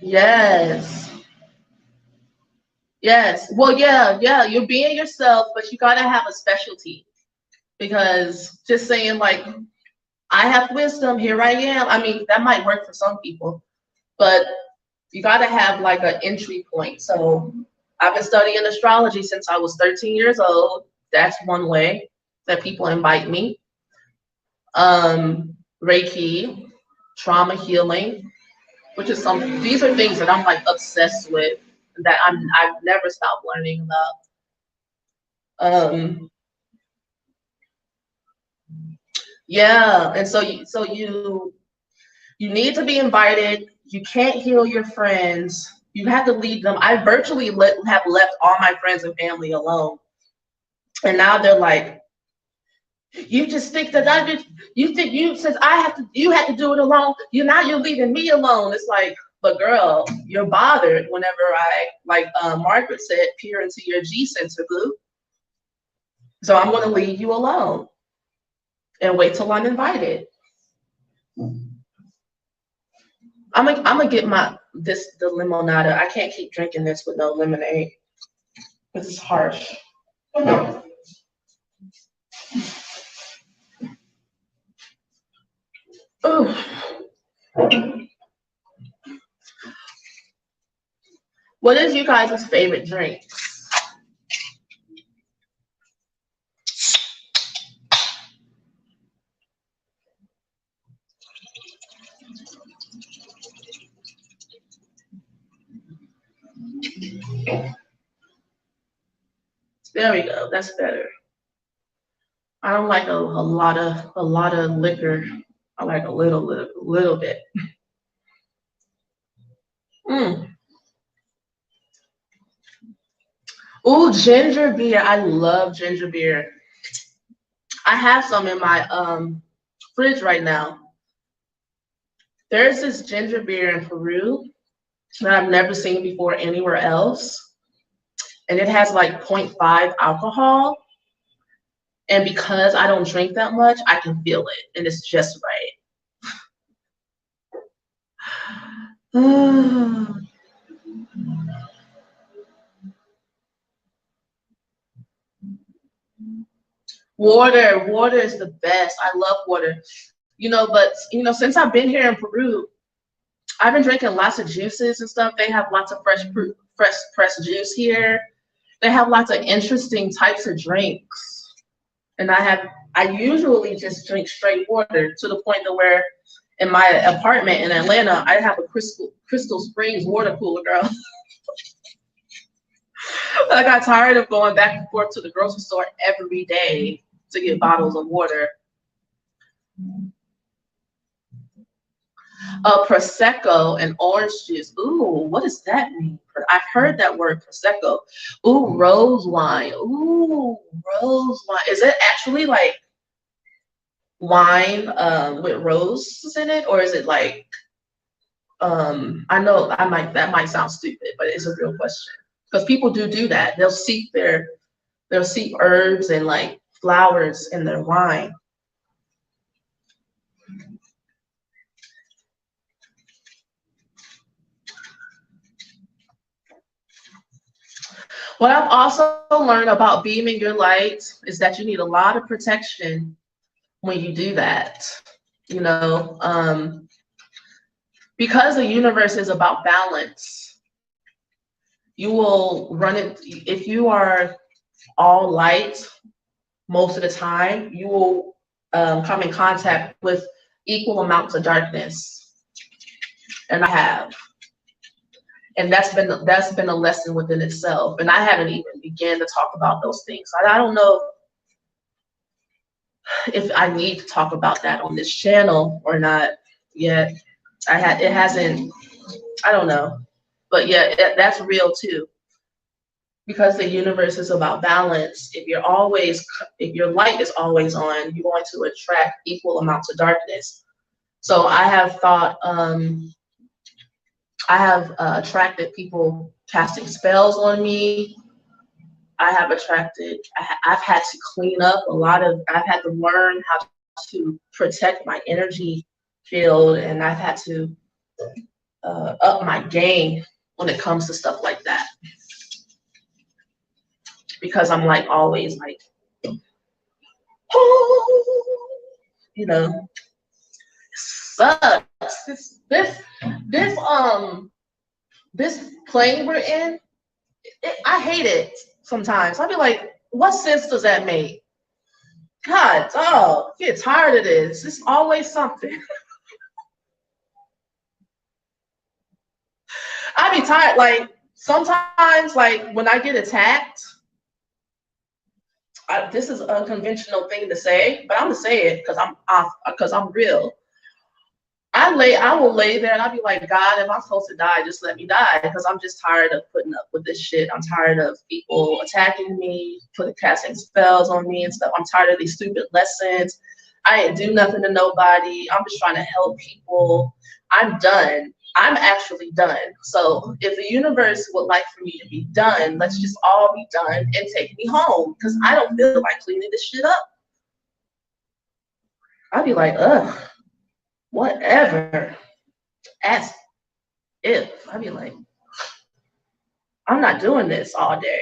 Yes. Yes. Well, yeah, you're being yourself, but you gotta have a specialty, because just saying like, I have wisdom, here I am. I mean, that might work for some people, but you gotta have like an entry point. So I've been studying astrology since I was 13 years old. That's one way that people invite me. Reiki, trauma healing, which is these are things that I'm like obsessed with, that I've never stopped learning about. Yeah, and so you need to be invited. You can't heal your friends. You have to leave them. I virtually have left all my friends and family alone, and now they're like, you just think that you think you, since you had to do it alone. You're leaving me alone. It's like, But girl, you're bothered whenever I, like Margaret said, peer into your G center, boo. So I'm gonna leave you alone and wait till I'm invited. I'm gonna get the limonada. I can't keep drinking this with no lemonade because it's harsh. Ooh. What is you guys' favorite drink? There we go. That's better. I don't like a lot of liquor. I like a little bit. Mm. Ooh, ginger beer. I love ginger beer. I have some in my fridge right now. There's this ginger beer in Peru that I've never seen before anywhere else. And it has like 0.5 alcohol. And because I don't drink that much, I can feel it. And it's just right. Water is the best. I love water. But since I've been here in Peru, I've been drinking lots of juices and stuff. They have lots of fresh pressed juice here. They have lots of interesting types of drinks. And I usually just drink straight water to the point to where in my apartment in Atlanta, I have a Crystal Springs water cooler, girl. I got tired of going back and forth to the grocery store every day to get bottles of water. Prosecco and orange juice. Ooh, what does that mean? I've heard that word, Prosecco. Ooh, rose wine. Ooh, rose wine. Is it actually like wine with roses in it, or is it like I know that might sound stupid, but it's a real question because people do that. They'll seep herbs and like flowers in their wine. What I've also learned about beaming your light is that you need a lot of protection when you do that. Because the universe is about balance, you will run it. If you are all light most of the time, you will come in contact with equal amounts of darkness. And I have. And that's been a lesson within itself. And I haven't even began to talk about those things. I don't know if I need to talk about that on this channel or not yet. It hasn't, I don't know. But yeah, that's real too. Because the universe is about balance. If your light is always on, you're going to attract equal amounts of darkness. So I have thought, I have attracted people casting spells on me. I've had to clean up I've had to learn how to protect my energy field, and I've had to up my game when it comes to stuff like that. Because I'm like always like, oh, sucks. This plane we're in, I hate it sometimes. I'll be like, what sense does that make? God, oh, I get tired of this. It's always something. I be tired. Like sometimes, like when I get attacked, this is an unconventional thing to say, but I'm gonna say it because I'm real. I will lay there and I'll be like, God, if I'm supposed to die, just let me die, because I'm just tired of putting up with this shit. I'm tired of people attacking me, casting spells on me and stuff. I'm tired of these stupid lessons. I ain't do nothing to nobody. I'm just trying to help people. I'm done. I'm actually done. So if the universe would like for me to be done, let's just all be done and take me home, because I don't feel like cleaning this shit up. I'd be like, ugh, whatever. As if. I'd be like, I'm not doing this all day.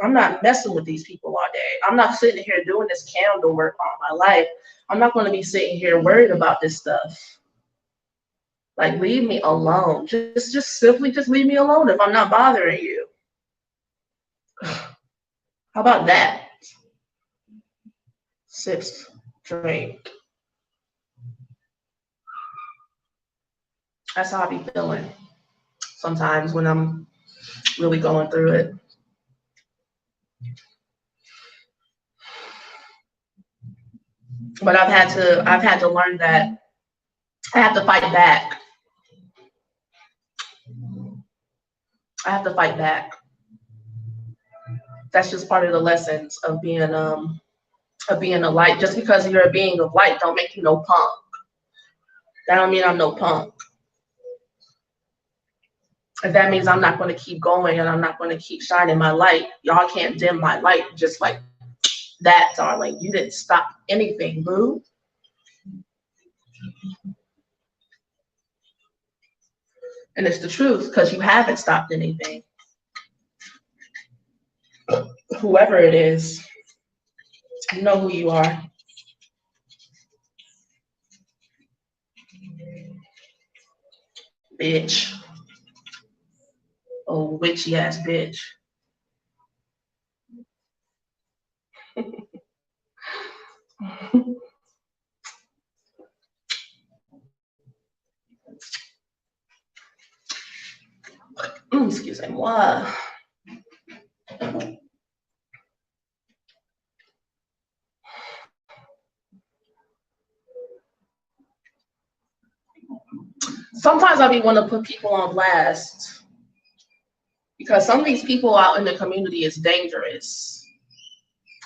I'm not messing with these people all day. I'm not sitting here doing this candle work all my life. I'm not going to be sitting here worried about this stuff. Like, leave me alone. Just simply just leave me alone if I'm not bothering you. How about that? Sixth drink. That's how I be feeling sometimes when I'm really going through it. But I've had to learn that I have to fight back. I have to fight back. That's just part of the lessons of being a light. Just because you're a being of light don't make you no punk. That don't mean I'm no punk. If that means I'm not going to keep going and I'm not going to keep shining my light, y'all can't dim my light just like that, darling. You didn't stop anything, boo. And it's the truth, because you haven't stopped anything. Whoever it is, you know who you are. Bitch. Oh, witchy ass bitch. Excusez-moi. Sometimes I be want to put people on blast, because some of these people out in the community is dangerous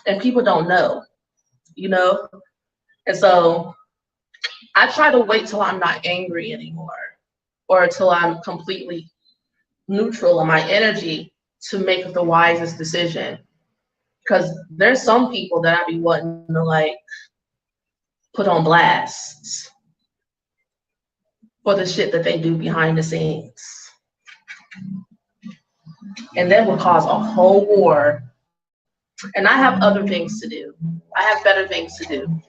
and people don't know, you know? And so I try to wait till I'm not angry anymore, or till I'm completely neutral in my energy to make the wisest decision. Because there's some people that I be wanting to like put on blast for the shit that they do behind the scenes. And that will cause a whole war. And I have other things to do. I have better things to do.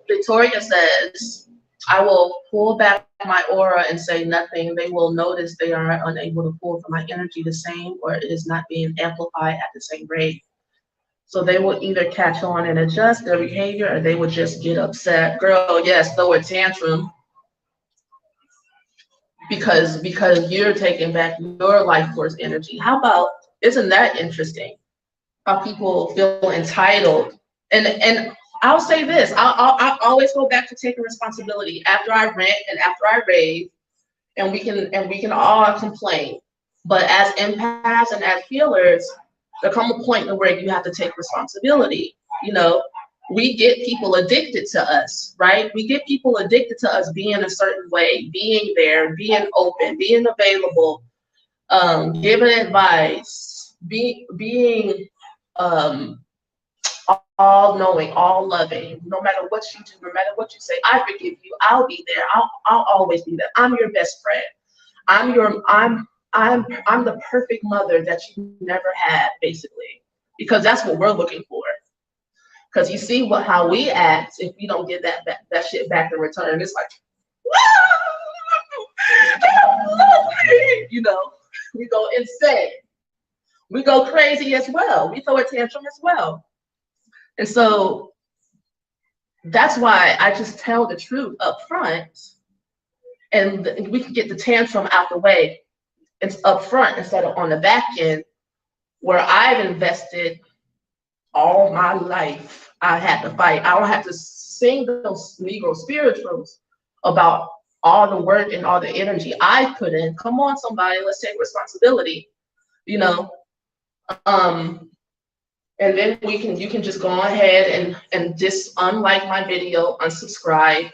Victoria says, I will pull back my aura and say nothing. They will notice they are unable to pull from my energy the same, or it is not being amplified at the same rate. So they will either catch on and adjust their behavior, or they will just get upset. Girl, yes, throw a tantrum. Because you're taking back your life force energy. How about, isn't that interesting? How people feel entitled. And I'll say this, I'll always go back to taking responsibility after I rant and after I rave, and we can all complain. But as empaths and as healers, there come a point where you have to take responsibility. You know, we get people addicted to us, right? We get people addicted to us being a certain way, being there, being open, being available, giving advice, being all knowing, all loving. No matter what you do, no matter what you say, I forgive you. I'll be there. I'll always be there. I'm your best friend. I'm the perfect mother that you never had, basically, because that's what we're looking for. Because you see how we act if we don't get that shit back in return. It's like, you know, we go insane. We go crazy as well. We throw a tantrum as well. And so that's why I just tell the truth up front, and we can get the tantrum out the way. It's up front instead of on the back end, where I've invested all my life. I had to fight. I don't have to sing those Negro spirituals about all the work and all the energy I put in. Come on, somebody, let's take responsibility. You know, And then you can just go ahead and just unlike my video, unsubscribe,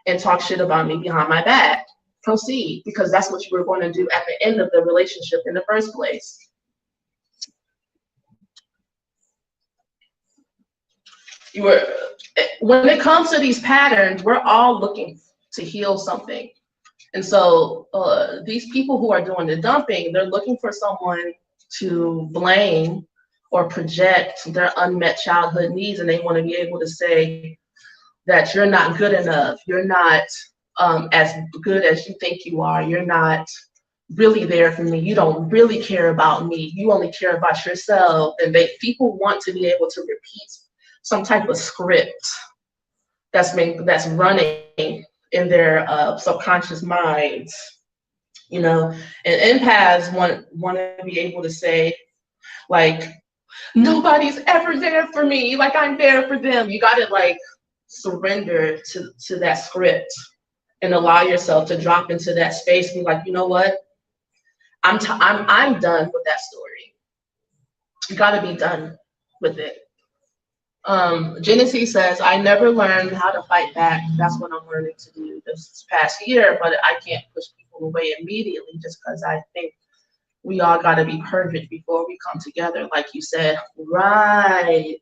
and talk shit about me behind my back. Proceed, because that's what you were going to do at the end of the relationship in the first place. You were, when it comes to these patterns, we're all looking to heal something. And so these people who are doing the dumping, they're looking for someone to blame or project their unmet childhood needs, and they want to be able to say that you're not good enough, you're not as good as you think you are, you're not really there for me, you don't really care about me, you only care about yourself. And people want to be able to repeat some type of script that's running in their subconscious minds, you know. And empaths want to be able to say, like, nobody's ever there for me, like I'm there for them. You got to like surrender to that script and allow yourself to drop into that space and be like, you know what, I'm done with that story. You got to be done with it. Genesee says, I never learned how to fight back. That's what I'm learning to do this past year, but I can't push people away immediately just because I think we all got to be perfect before we come together, like you said. Right.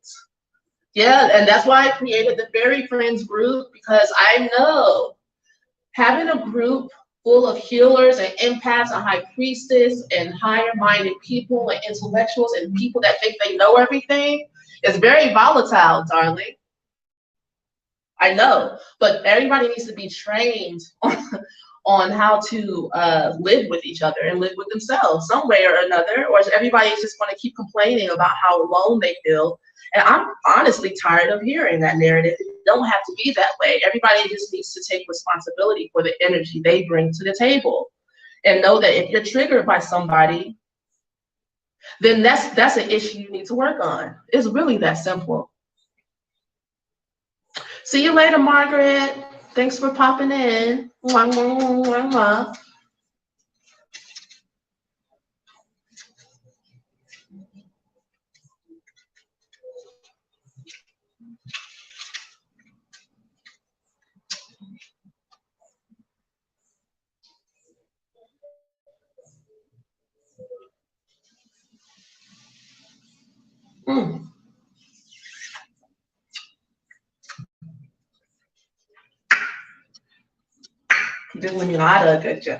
Yeah, and that's why I created the Fairy Friends group, because I know having a group full of healers and empaths and high priestess and higher minded people and intellectuals and people that think they know everything is very volatile, darling. I know, but everybody needs to be trained on how to live with each other and live with themselves some way or another, or is everybody just going to keep complaining about how alone they feel? And I'm honestly tired of hearing that narrative. It don't have to be that way. Everybody just needs to take responsibility for the energy they bring to the table, and know that if you're triggered by somebody, then that's an issue you need to work on. It's really that simple. See you later, Margaret. Thanks for popping in. Mwah, mwah, mwah, mwah. Mm. Didn't let me lie to you.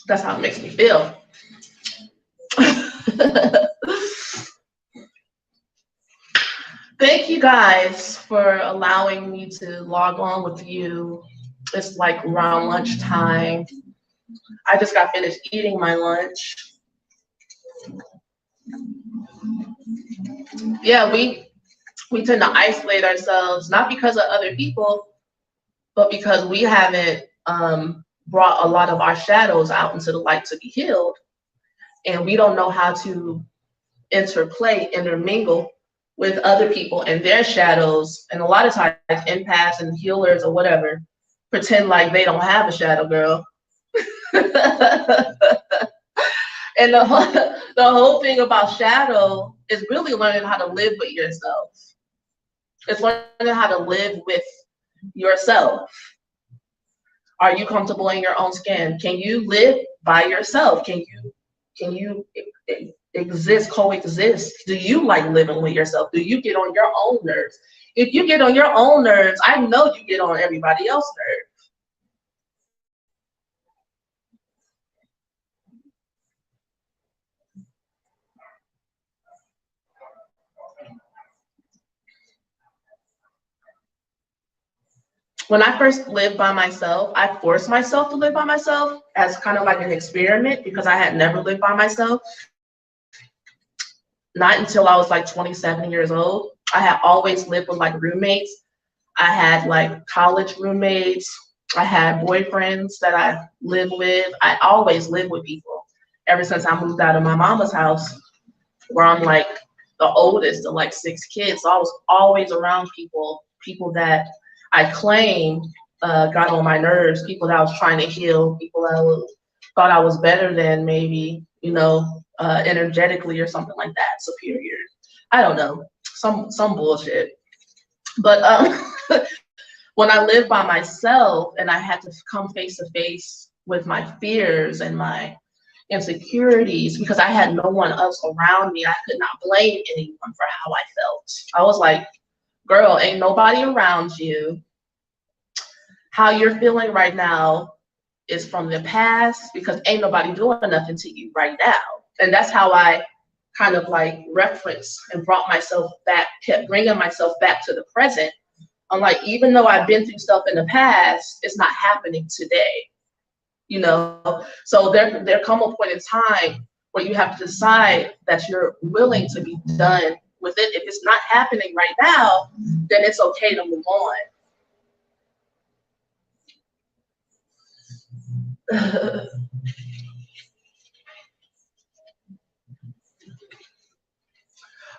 That's how it makes me feel. Thank you guys for allowing me to log on with you. It's like around lunchtime. I just got finished eating my lunch. Yeah, we tend to isolate ourselves, not because of other people, but because we haven't brought a lot of our shadows out into the light to be healed. And we don't know how to intermingle with other people and their shadows. And a lot of times empaths and healers or whatever pretend like they don't have a shadow, girl. And the whole thing about shadow is really learning how to live with yourself. It's learning how to live with yourself. Are you comfortable in your own skin? Can you live by yourself? Can you coexist? Do you like living with yourself? Do you get on your own nerves? If you get on your own nerves, I know you get on everybody else's nerves. When I first lived by myself, I forced myself to live by myself as kind of like an experiment, because I had never lived by myself. Not until I was like 27 years old. I had always lived with like roommates. I had like college roommates. I had boyfriends that I lived with. I always lived with people ever since I moved out of my mama's house, where I'm like the oldest of like 6 kids. So I was always around people that I claim got on my nerves, people that I was trying to heal, people that thought I was better than, maybe, energetically or something like that, superior. I don't know, some bullshit. But when I lived by myself and I had to come face to face with my fears and my insecurities, because I had no one else around me, I could not blame anyone for how I felt. I was like, girl, ain't nobody around you. How you're feeling right now is from the past, because ain't nobody doing nothing to you right now. And that's how I kind of like reference and brought myself back, kept bringing myself back to the present. I'm like, even though I've been through stuff in the past, it's not happening today. So there come a point in time where you have to decide that you're willing to be done with it. If it's not happening right now, then it's okay to move on.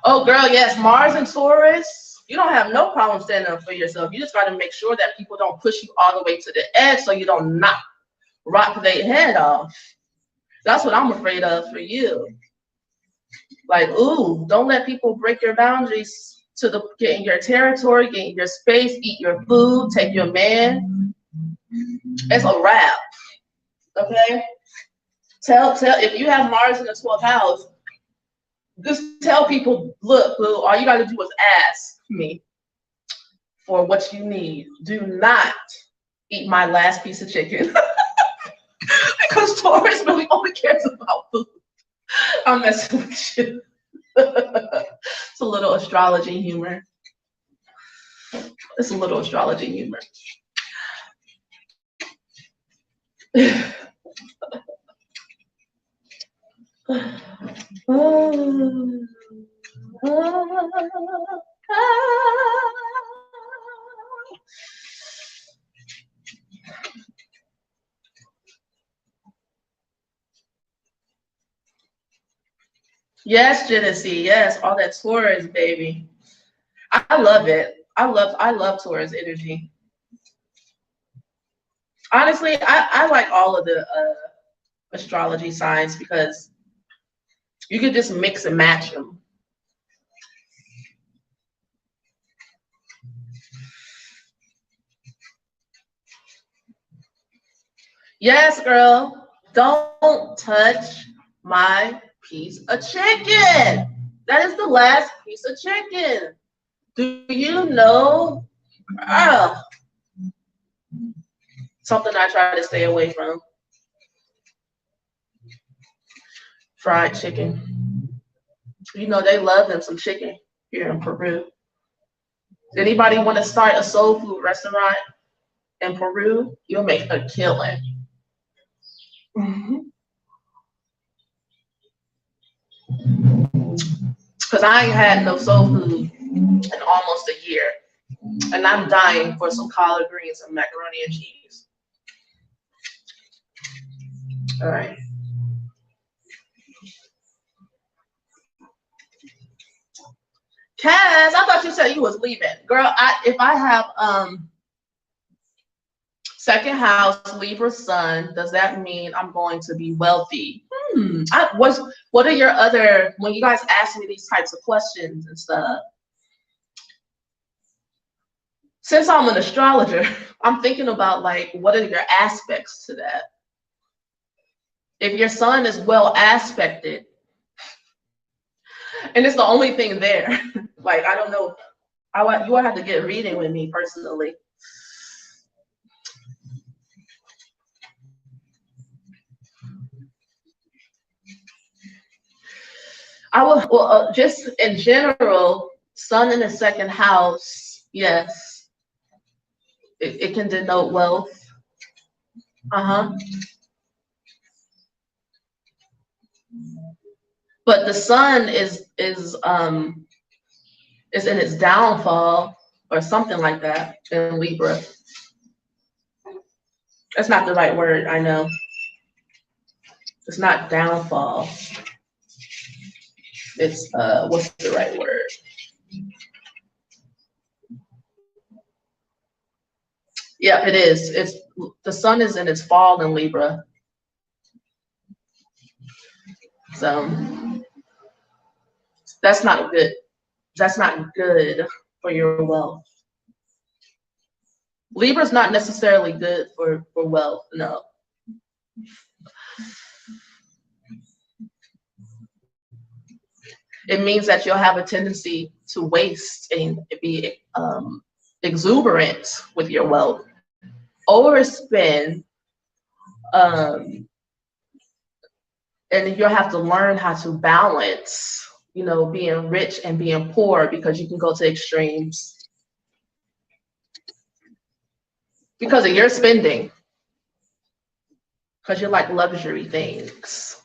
Oh, girl, yes, Mars and Taurus. You don't have no problem standing up for yourself. You just got to make sure that people don't push you all the way to the edge, so you don't rock their head off. That's what I'm afraid of for you. Like, ooh, don't let people break your boundaries to get in your territory, get in your space, eat your food, take your man. It's a wrap. Okay? Tell if you have Mars in the 12th house, just tell people, look, boo, all you got to do is ask me for what you need. Do not eat my last piece of chicken. Because Taurus really only cares about food. I'm messing with you. It's a little astrology humor. It's a little astrology humor. Yes, Genesee. Yes, all that Taurus, baby. I love it. I love Taurus energy. Honestly, I like all of the astrology signs, because you could just mix and match them. Yes, girl. Don't touch my piece of chicken. That is the last piece of chicken. Do you know? Something I try to stay away from. Fried chicken. You know, they love them some chicken here in Peru. Anybody want to start a soul food restaurant in Peru? You'll make a killing. Because I ain't had no soul food in almost a year. And I'm dying for some collard greens and macaroni and cheese. All right. Cass, I thought you said you was leaving. Girl, if I have second house Libra sun, does that mean I'm going to be wealthy? What are your other, when you guys ask me these types of questions and stuff, since I'm an astrologer, I'm thinking about like, what are your aspects to that? If your sun is well aspected, and it's the only thing there, like, I don't know, you will have to get reading with me personally. I will, well, just in general, sun in the second house, yes, it can denote wealth. But the sun is in its downfall or something like that in Libra. That's not the right word, I know. It's not downfall. It's what's the right word? Yeah, it is. It's the sun is in its fall in Libra. So that's not good. That's not good for your wealth. Libra's not necessarily good for wealth, no. It means that you'll have a tendency to waste and be exuberant with your wealth, overspend, and you'll have to learn how to balance, you know, being rich and being poor, because you can go to extremes because of your spending, because you like luxury things.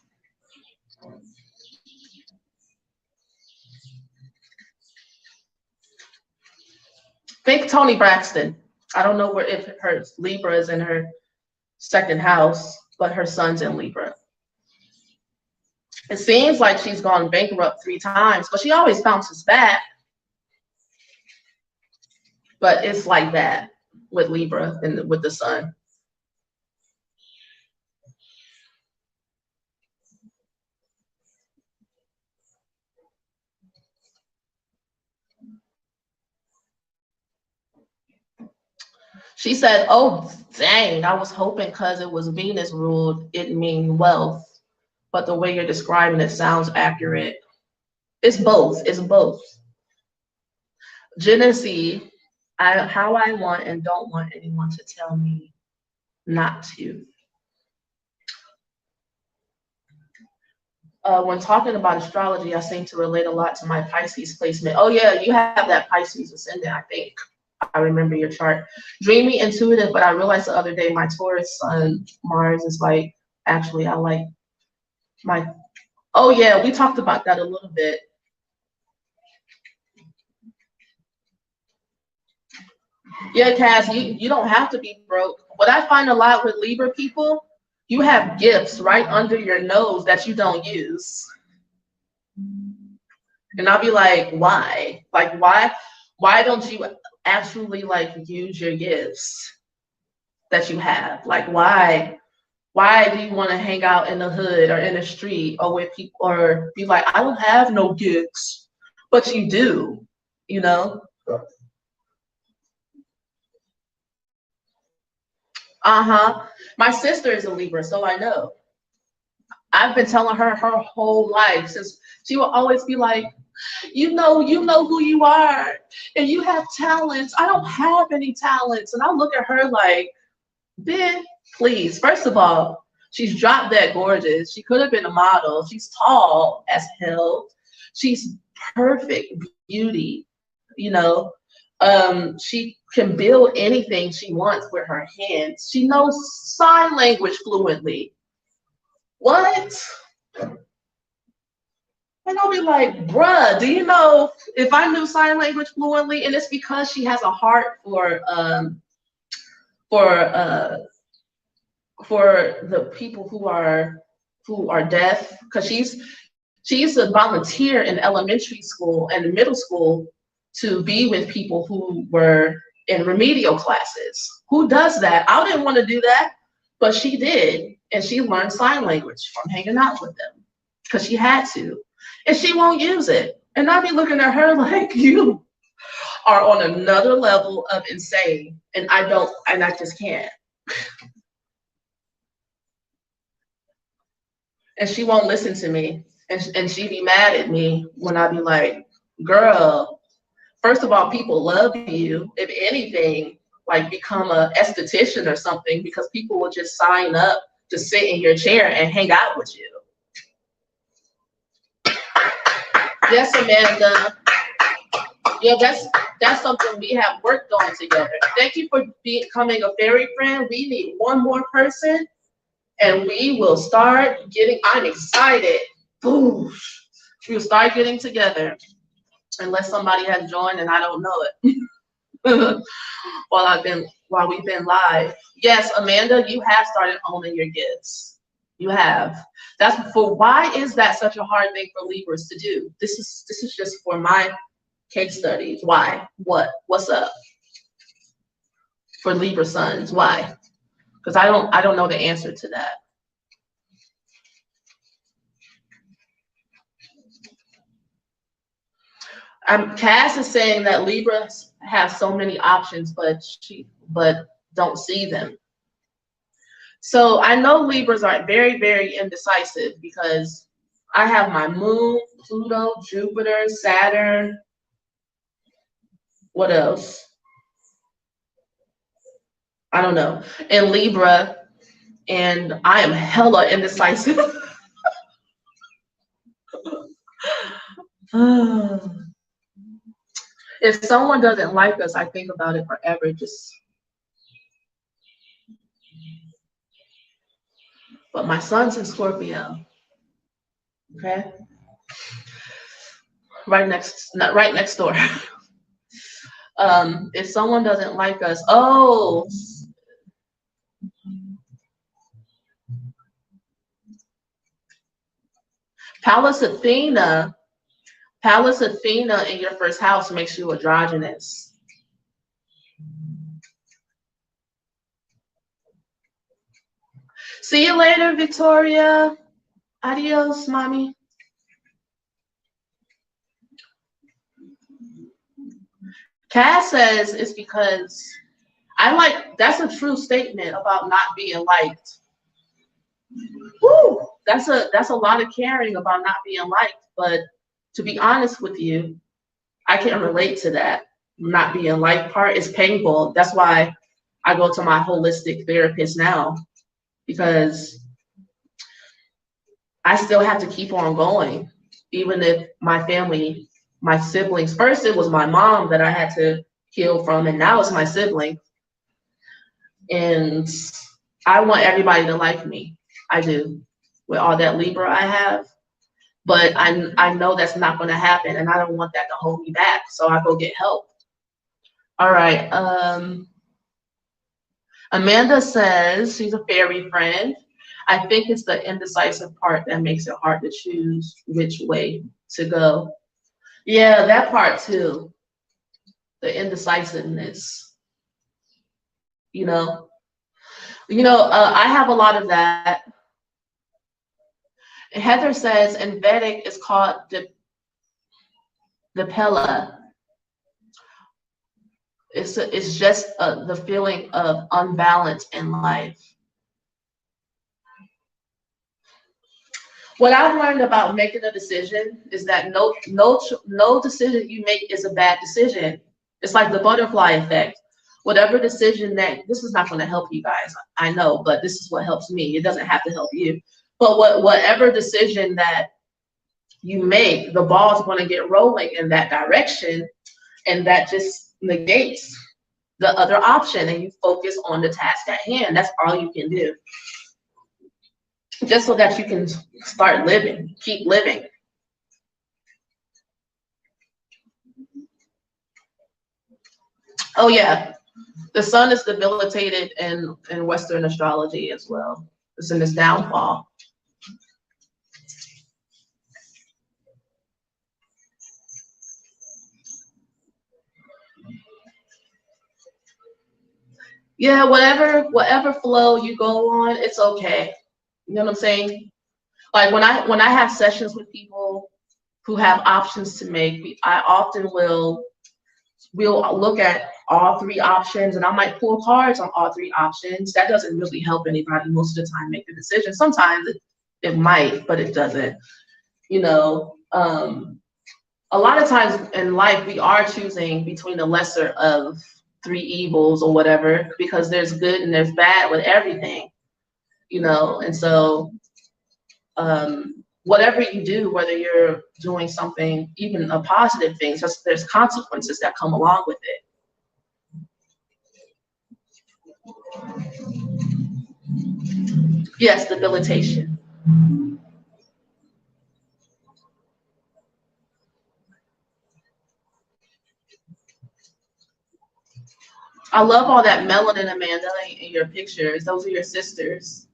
Think Toni Braxton. I don't know where, if her Libra is in her second house, but her son's in Libra. It seems like she's gone bankrupt 3 times, but she always bounces back. But it's like that with Libra and with the sun. She said, oh, dang, I was hoping because it was Venus ruled, it mean wealth. But the way you're describing it sounds accurate. It's both. It's both. Genesee, how I want and don't want anyone to tell me not to. When talking about astrology, I seem to relate a lot to my Pisces placement. Oh yeah, you have that Pisces ascendant, I think. I remember your chart. Dreamy, intuitive, but I realized the other day my Taurus sun Mars is like, actually I like my, oh yeah, we talked about that a little bit. Yeah, Cass, you don't have to be broke. What I find a lot with Libra people, you have gifts right under your nose that you don't use. And I'll be like, why? Like, why don't you actually like use your gifts that you have? Like, why do you want to hang out in the hood or in the street or with people, or be like, I don't have no gifts, but you do, you know? Uh-huh. My sister is a Libra, so I know. I've been telling her whole life, since she will always be like, you know who you are, and you have talents. I don't have any talents. And I look at her like, bitch, please. First of all, she's drop dead gorgeous. She could have been a model. She's tall as hell. She's perfect beauty, you know. She can build anything she wants with her hands. She knows sign language fluently. What? And I'll be like, bruh, do you know, if I knew sign language fluently, and it's because she has a heart for the people who are deaf, because she used to volunteer in elementary school and middle school to be with people who were in remedial classes. Who does that? I didn't want to do that, but she did, and she learned sign language from hanging out with them because she had to, and she won't use it. And I'd be looking at her like, you are on another level of insane, and I just can't. And she won't listen to me, and she be mad at me when I be like, girl, first of all, people love you. If anything, like become a esthetician or something, because people will just sign up to sit in your chair and hang out with you. Yes, Amanda. Yeah, that's something we have worked on together. Thank you for becoming a fairy friend. We need one more person, and we will start getting, I'm excited. Boosh. We'll start getting together, unless somebody has joined and I don't know it. while we've been live. Yes, Amanda, you have started owning your gifts. You have. That's for, why is that such a hard thing for Libras to do? This is just for my case studies. Why? What's up? For Libra sons, why? Because I don't know the answer to that. Cass is saying that Libras have so many options, but don't see them. So I know Libras are very, very indecisive because I have my moon, Pluto, Jupiter, Saturn. What else? I don't know. In Libra, and I am hella indecisive. If someone doesn't like us, I think about it forever. But my son's in Scorpio. Okay, right next door. If someone doesn't like us, oh, Pallas Athena, Pallas Athena in your first house makes you androgynous. See you later, Victoria. Adios, mommy. Cass says it's because that's a true statement about not being liked. Woo! That's a lot of caring about not being liked. But to be honest with you, I can relate to that. Not being liked part is painful. That's why I go to my holistic therapist now, because I still have to keep on going, even if my family, my siblings, first it was my mom that I had to heal from, and now it's my sibling. And I want everybody to like me. I do, with all that Libra I have. But I know that's not going to happen, and I don't want that to hold me back. So I go get help. All right. Amanda says she's a fairy friend. I think it's the indecisive part that makes it hard to choose which way to go. Yeah, that part too. The indecisiveness. You know. I have a lot of that. Heather says in Vedic it's called the Pella. It's just the feeling of unbalance in life. What I've learned about making a decision is that no decision you make is a bad decision. It's like the butterfly effect. Whatever decision this is not going to help you guys, I know, but this is what helps me. It doesn't have to help you. But whatever decision that you make, the ball is going to get rolling in that direction, and that just negates the other option, and you focus on the task at hand. That's all you can do, just so that you can start living, keep living. Oh yeah, the sun is debilitated in Western astrology as well. It's in its downfall. Yeah, whatever flow you go on, it's okay. You know what I'm saying? Like when I have sessions with people who have options to make, I often we'll look at all three options, and I might pull cards on all three options. That doesn't really help anybody most of the time make the decision. Sometimes it might, but it doesn't. A lot of times in life we are choosing between the lesser of three evils or whatever, because there's good and there's bad with everything, and so whatever you do, whether you're doing something, even a positive thing, just there's consequences that come along with it. Yes, debilitation. I love all that melanin, Amanda, in your pictures. Those are your sisters.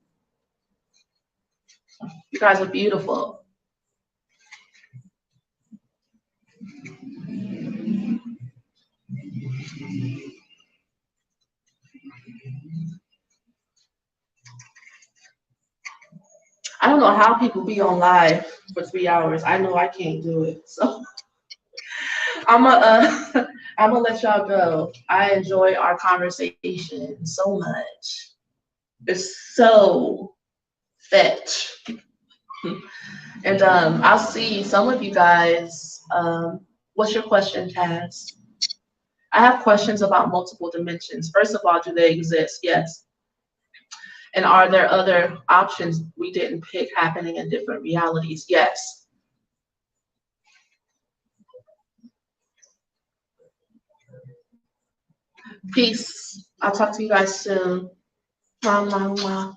You guys are beautiful. I don't know how people be on live for 3 hours. I know I can't do it. So I'm gonna I'm gonna let y'all go. I enjoy our conversation so much. It's so fetch. And I'll see some of you guys. What's your question, Taz? I have questions about multiple dimensions. First of all, do they exist? Yes. And are there other options we didn't pick happening in different realities? Yes. Peace. I'll talk to you guys soon. Mwah, mwah, mwah.